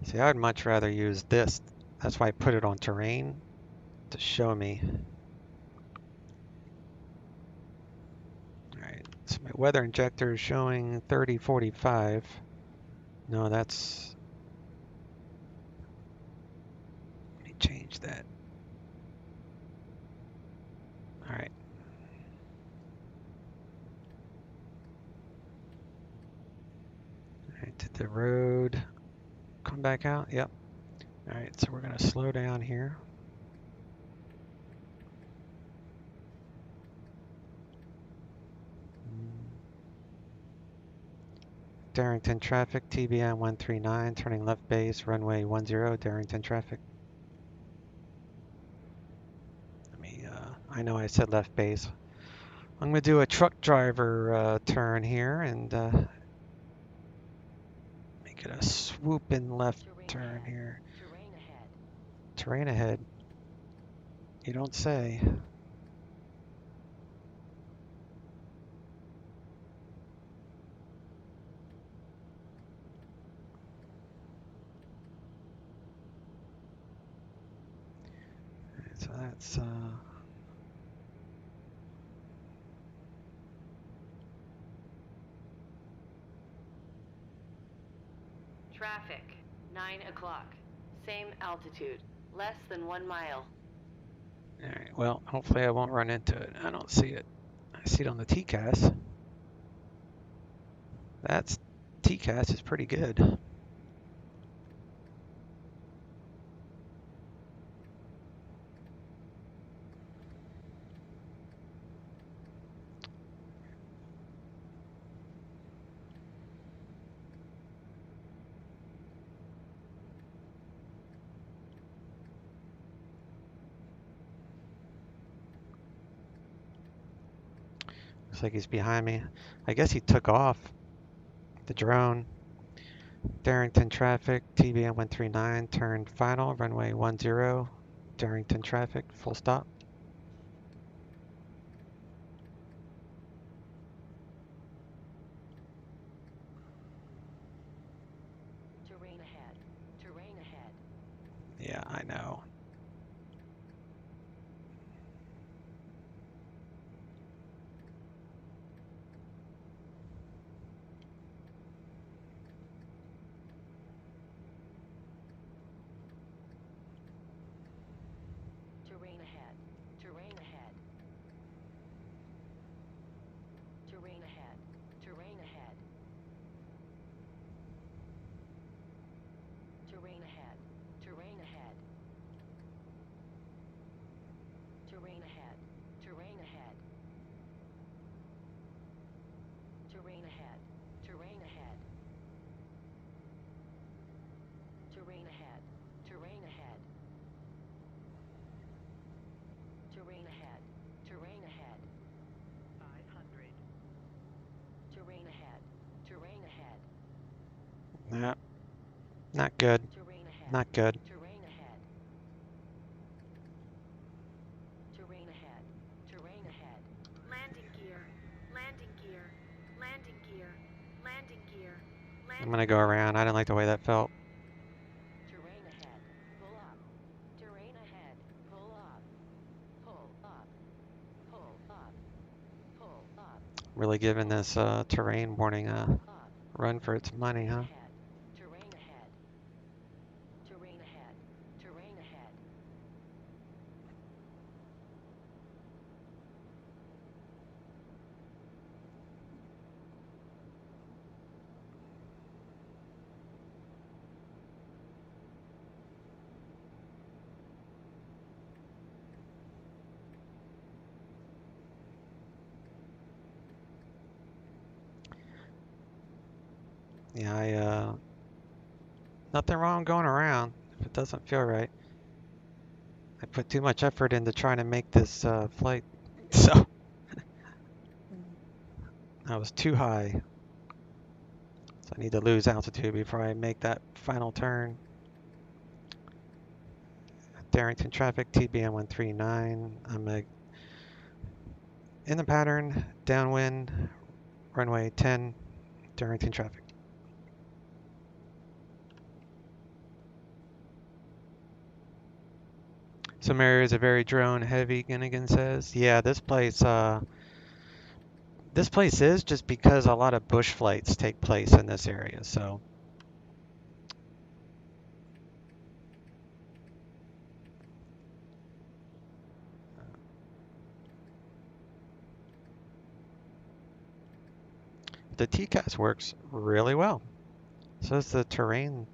See, I'd much rather use this. That's why I put it on terrain to show me. All right, so my weather injector is showing 3045. No, that's, let me change that. All right. All right, to the road. Come back out, yep. All right, so we're gonna slow down here. Darrington traffic, TBM-900, turning left base, runway 10, Darrington traffic. Let me, I know I said left base. I'm going to do a truck driver turn here and make it a swooping left turn here. Terrain ahead. You don't say. So that's Traffic, 9 o'clock. Same altitude, less than 1 mile. all right. Well, hopefully I won't run into it. I don't see it. I see it on the TCAS. That's TCAS is pretty good. Looks like he's behind me. I guess he took off the drone. Darrington traffic, TBM-139, turned final, runway 10. Darrington traffic, full stop. Terrain ahead. Terrain ahead. Yeah, I know. Terrain ahead. Terrain ahead. Terrain ahead. Terrain ahead. Terrain ahead. Terrain ahead. Terrain ahead. Terrain ahead. Terrain ahead. Terrain ahead. Terrain ahead. Terrain ahead. Terrain ahead. Terrain ahead. 500. Terrain ahead. Terrain ahead. Nah, not good. Terrain ahead. Not good. Terrain ahead. Terrain ahead. Terrain ahead. Landing gear. Landing gear. Landing gear. Landing gear. I'm going to go around. I didn't like the way that felt. Terrain ahead. Pull up. Terrain ahead. Pull up. Pull up. Pull up. Pull up. Really giving this terrain warning a run for its money, huh? Terrain ahead. Terrain ahead. Terrain ahead. Yeah, nothing wrong going around if it doesn't feel right. I put too much effort into trying to make this flight, so I was too high. So I need to lose altitude before I make that final turn. Darrington traffic, TBM-139. I'm in the pattern, downwind, runway 10, Darrington traffic. Some areas are very drone heavy, Ginnigan says. Yeah, this place is just because a lot of bush flights take place in this area, so. The TCAS works really well. So does the terrain.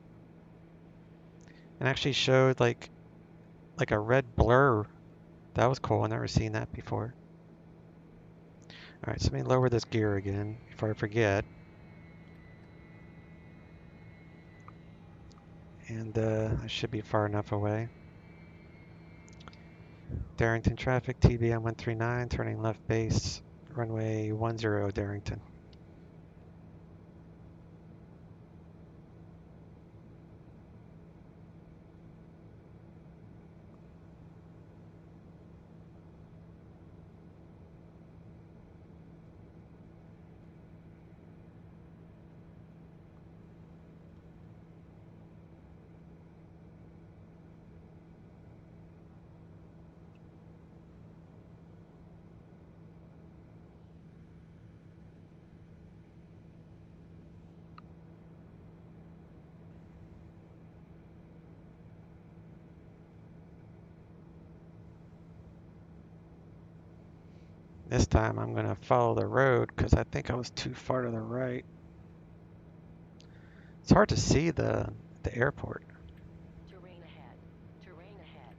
It actually showed like a red blur. That was cool. I've never seen that before. All right, so let me lower this gear again before I forget. And I should be far enough away. Darrington traffic, TBM-139, turning left base, runway 10 Darrington. This time I'm going to follow the road because I think I was too far to the right. It's hard to see the airport. Terrain ahead. Terrain ahead.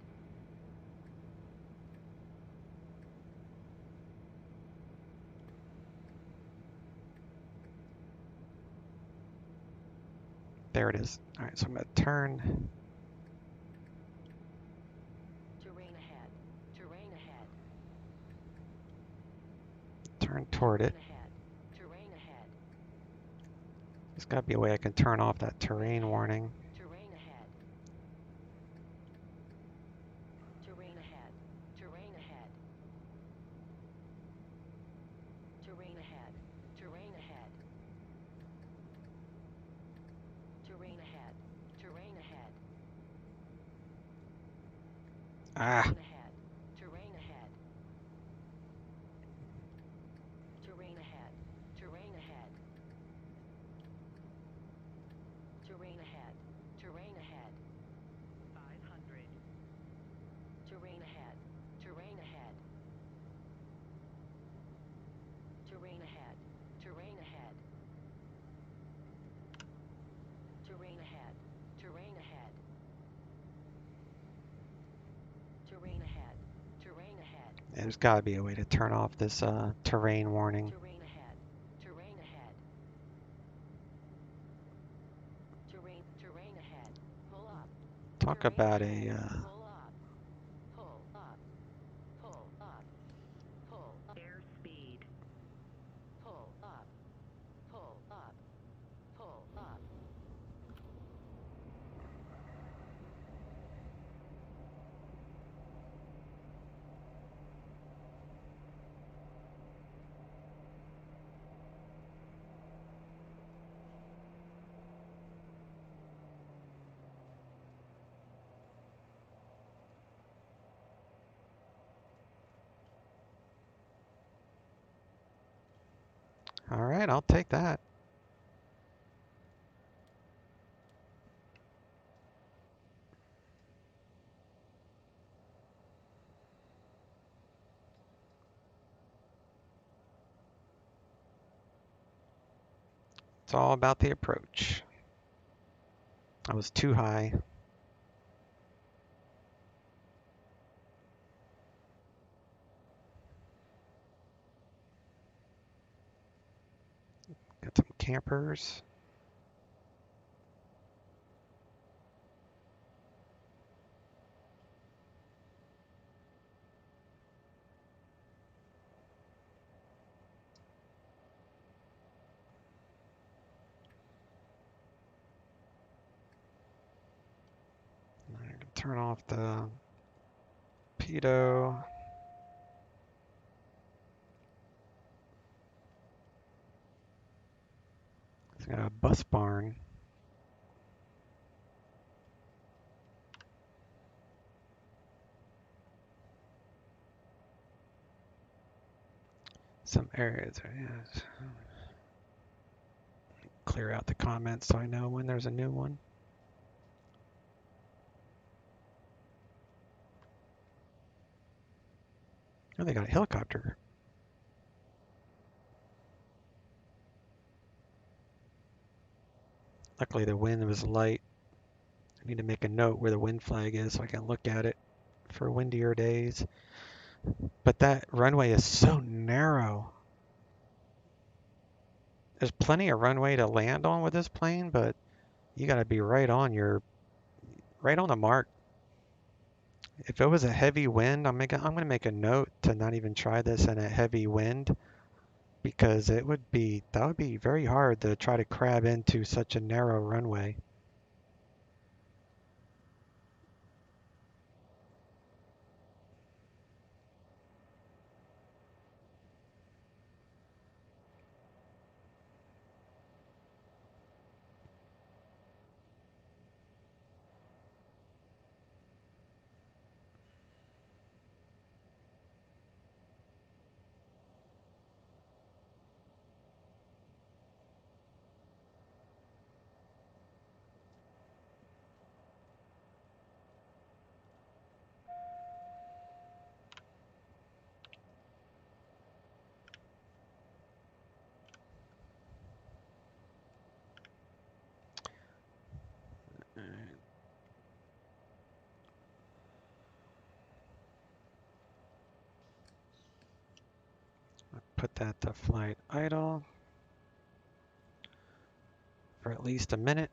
There it is. All right, so I'm going to turn. Terrain ahead. Terrain ahead. Turn toward it. Terrain ahead. There's got to be a way I can turn off that terrain warning. Terrain ahead. Terrain ahead. Terrain ahead. Terrain ahead. Terrain ahead. Terrain ahead. Terrain ahead. Ah. Terrain ahead. Terrain ahead. Terrain ahead. Terrain ahead. Terrain ahead. Terrain ahead. 500. Terrain ahead. Terrain ahead. Terrain ahead. Terrain ahead. Terrain ahead. Terrain ahead. Terrain ahead. Terrain ahead. Yeah, there's got to be a way to turn off this terrain warning. Terrain ahead. Terrain ahead. Terrain ahead. Pull up. Talk Terrain about ahead. a Pull up. Pull up. Pull up. Pull up. Airspeed. Pull up. Pull up. Pull up. All right, I'll take that. It's all about the approach. I was too high. Got some campers. I can turn off the pedo. It's got a bus barn. Some areas. Yes. Clear out the comments so I know when there's a new one. Oh, they got a helicopter. Luckily the wind was light. I need to make a note where the wind flag is so I can look at it for windier days. But that runway is so narrow. There's plenty of runway to land on with this plane, but you got to be right on the mark. If it was a heavy wind, I'm going to make a note to not even try this in a heavy wind. because that would be very hard to try to crab into such a narrow runway. Put that to flight idle for at least a minute.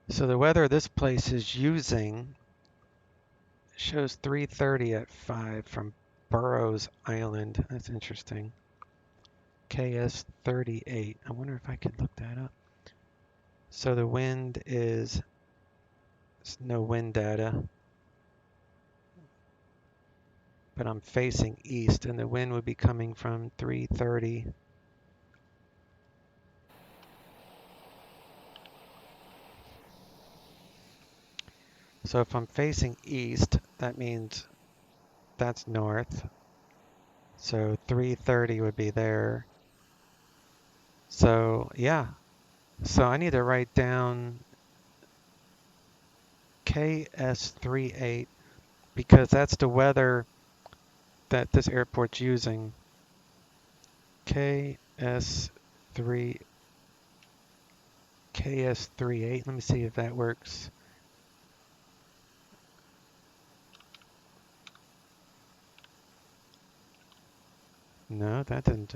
So the weather this place is using shows 3:30 at 5 from Burroughs Island. That's interesting. KS38. I wonder if I could look that up. So the wind is, there's no wind data, but I'm facing east and the wind would be coming from 3:30. So if I'm facing east, that means that's north. So 3:30 would be there. So yeah, so I need to write down KS38 because that's the weather that this airport's using. KS38. Let me see if that works. No, that didn't.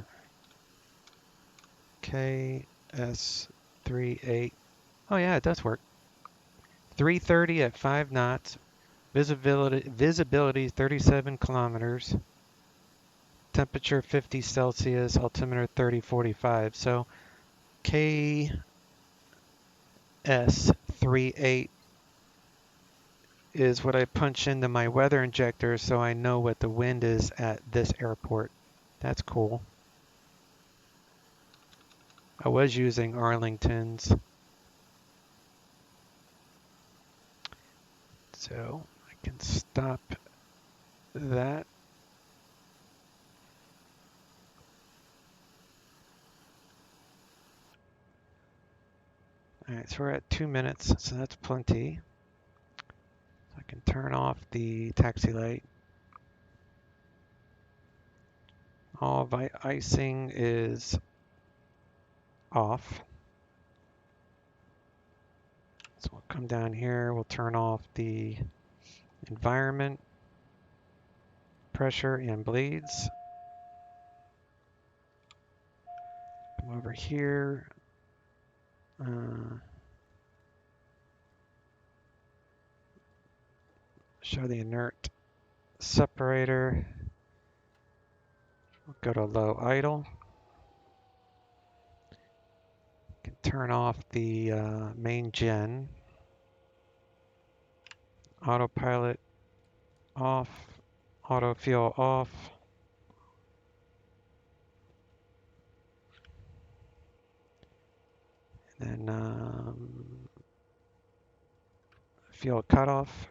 KS38. Oh yeah, it does work. 3:30 at 5 knots. Visibility 37 kilometers. Temperature 50 Celsius. Altimeter 3045. So KS38 is what I punch into my weather injector so I know what the wind is at this airport. That's cool. I was using Arlington's. So I can stop that. All right, so we're at 2 minutes, so that's plenty. So I can turn off the taxi light. All icing is off. So we'll come down here, we'll turn off the environment, pressure, and bleeds. Come over here. Show the inert separator. We'll go to low idle. Can turn off the main gen. Autopilot off. Auto fuel off. And then fuel cutoff.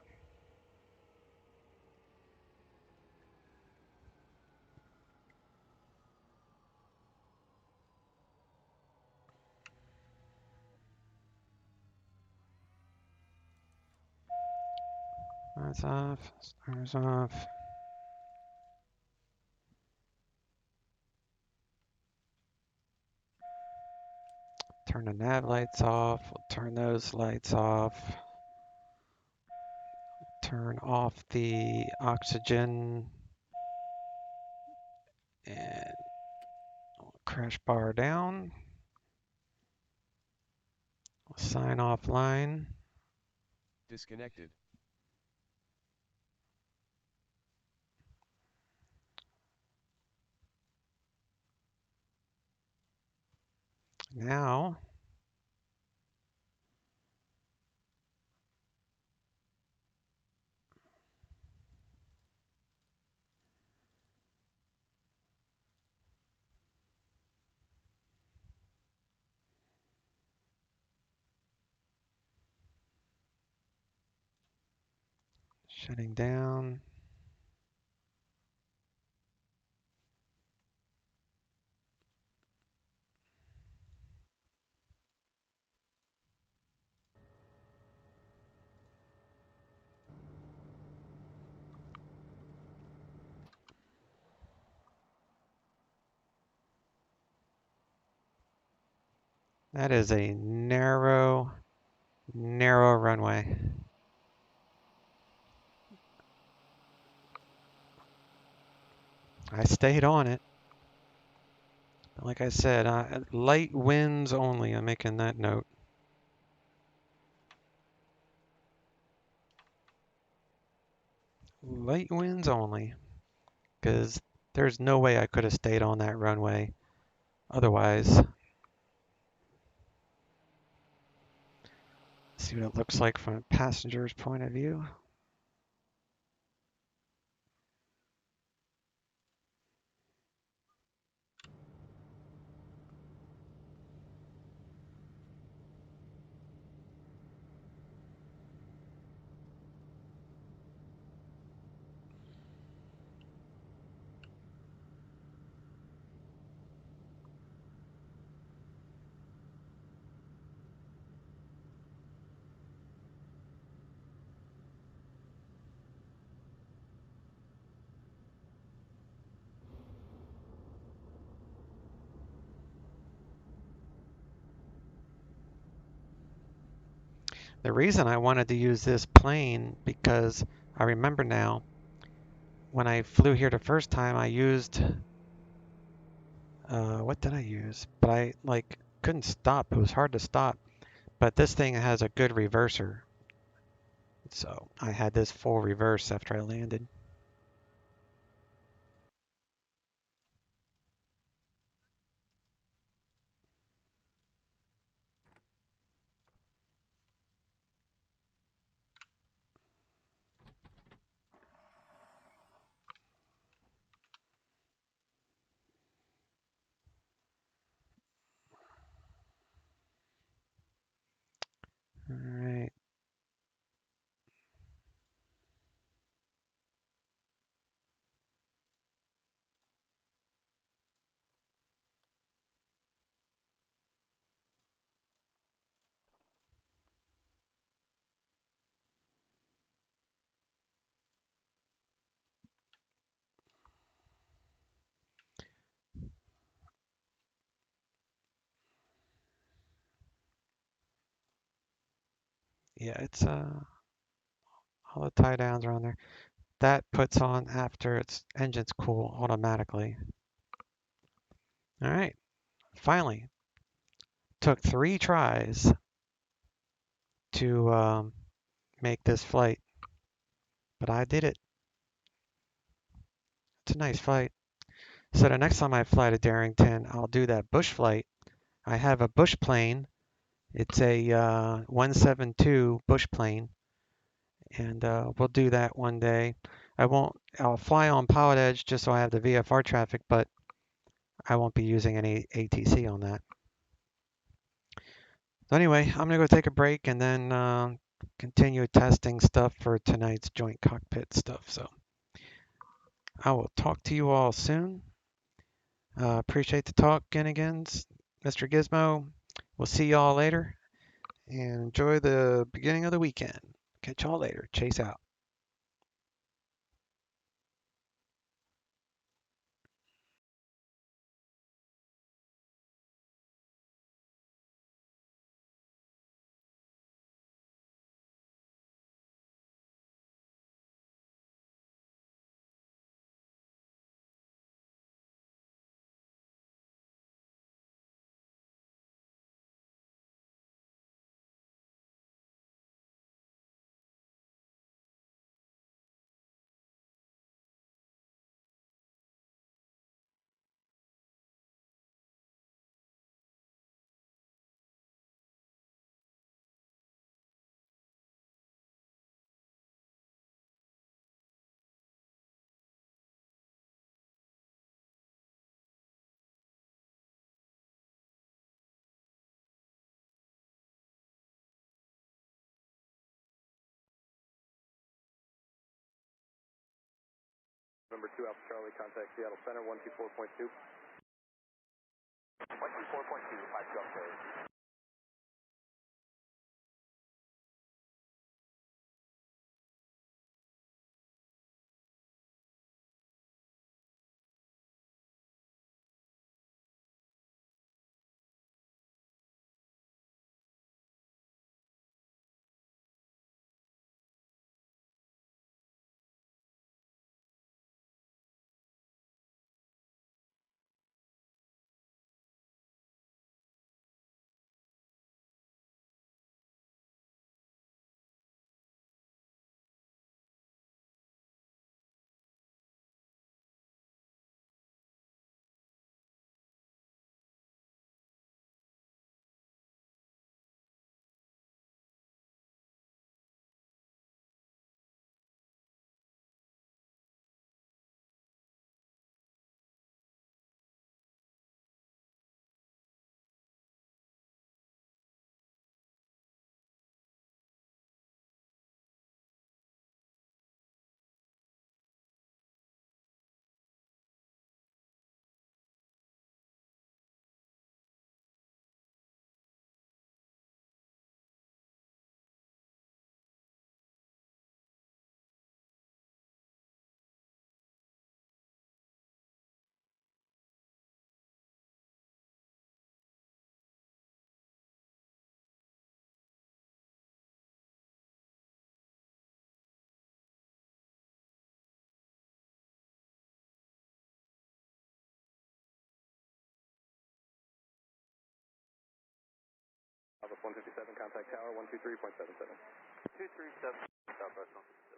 That's off. Stars off. Turn the nav lights off. We'll turn those lights off. Turn off the oxygen. And crash bar down. Sign offline. Disconnected. Now, shutting down. That is a narrow runway. I stayed on it. But like I said, light winds only. I'm making that note. Light winds only. Because there's no way I could have stayed on that runway otherwise. See what it looks like from a passenger's point of view. The reason I wanted to use this plane, because I remember now, when I flew here the first time, I used, what did I use? But I couldn't stop. It was hard to stop. But this thing has a good reverser. So I had this full reverse after I landed. All right. Yeah, it's all the tie downs are on there. That puts on after its engine's cool automatically. All right, finally. Took 3 tries to make this flight, but I did it. It's a nice flight. So the next time I fly to Darrington, I'll do that bush flight. I have a bush plane. It's a 172 bush plane, and we'll do that one day. I'll fly on PilotEdge just so I have the VFR traffic, but I won't be using any ATC on that. So anyway, I'm gonna go take a break and then continue testing stuff for tonight's joint cockpit stuff. So I will talk to you all soon. Appreciate the talk again, Mr. Gizmo. We'll see y'all later, and enjoy the beginning of the weekend. Catch y'all later. Chase out. Number 2 Alpha Charlie, contact Seattle Center, 124.2. 124.2, 52 upstairs. Alpha 157, contact tower, 123.77. 237, Southwest 157.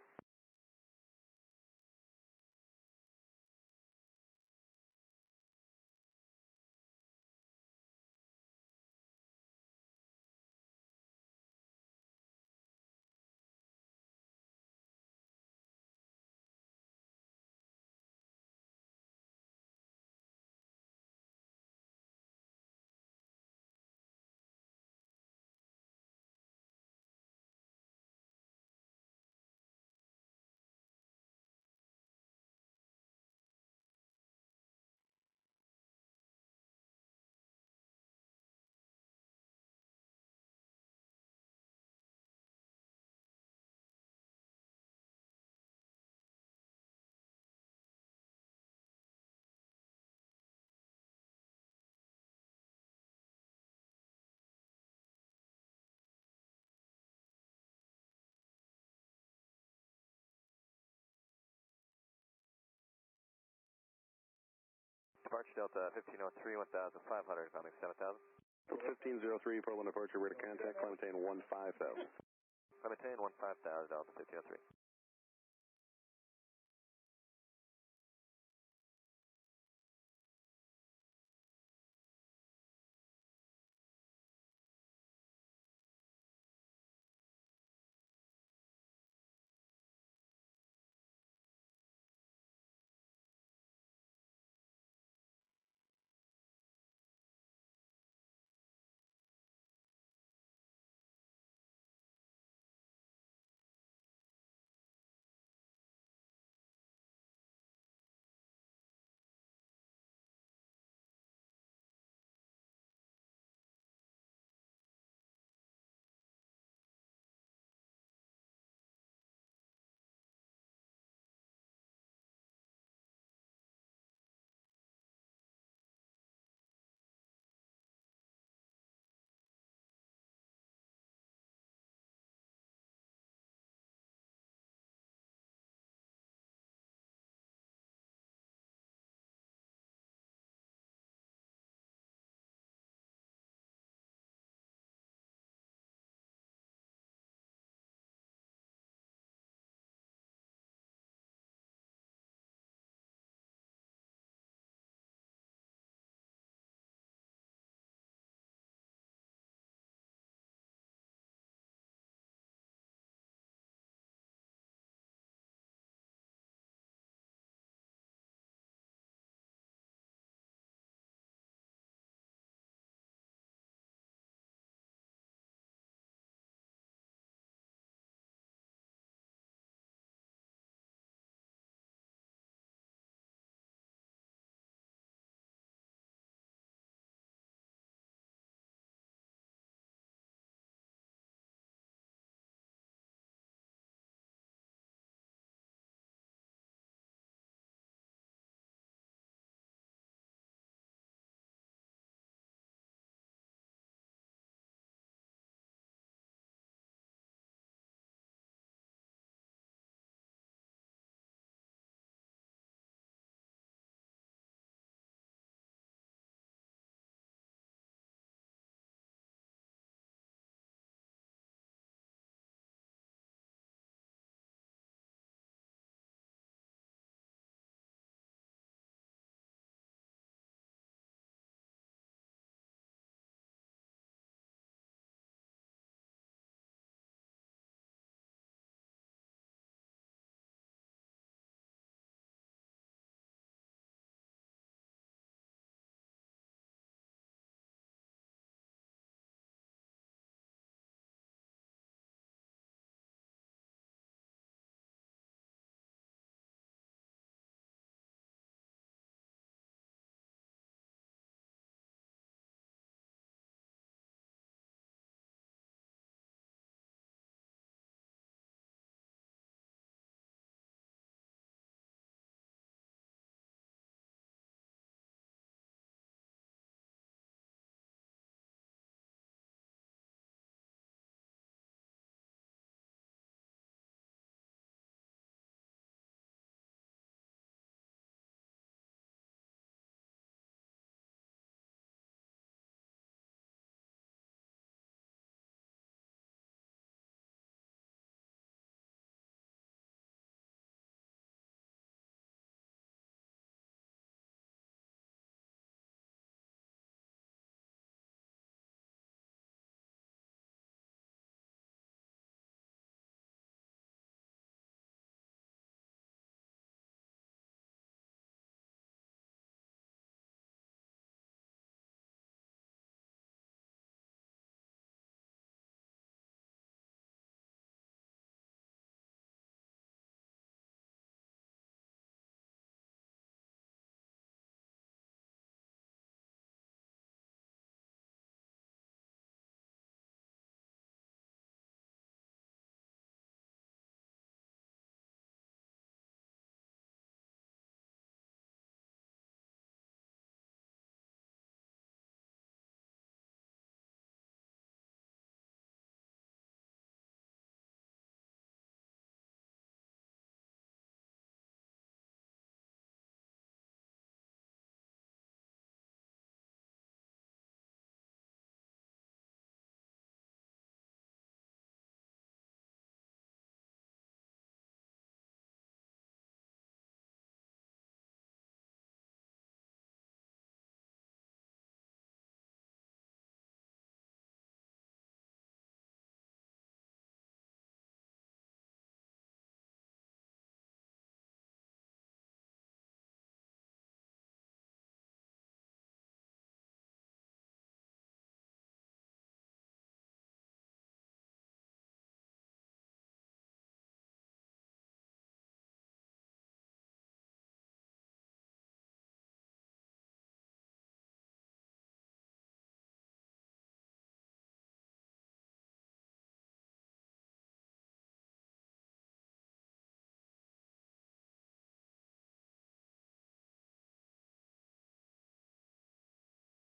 Departure Delta 1503, 1,500, climbing 7,000. 1503, Portland departure, rear to contact, climb maintain 15,000. Climb maintain 15,000, Delta 1503.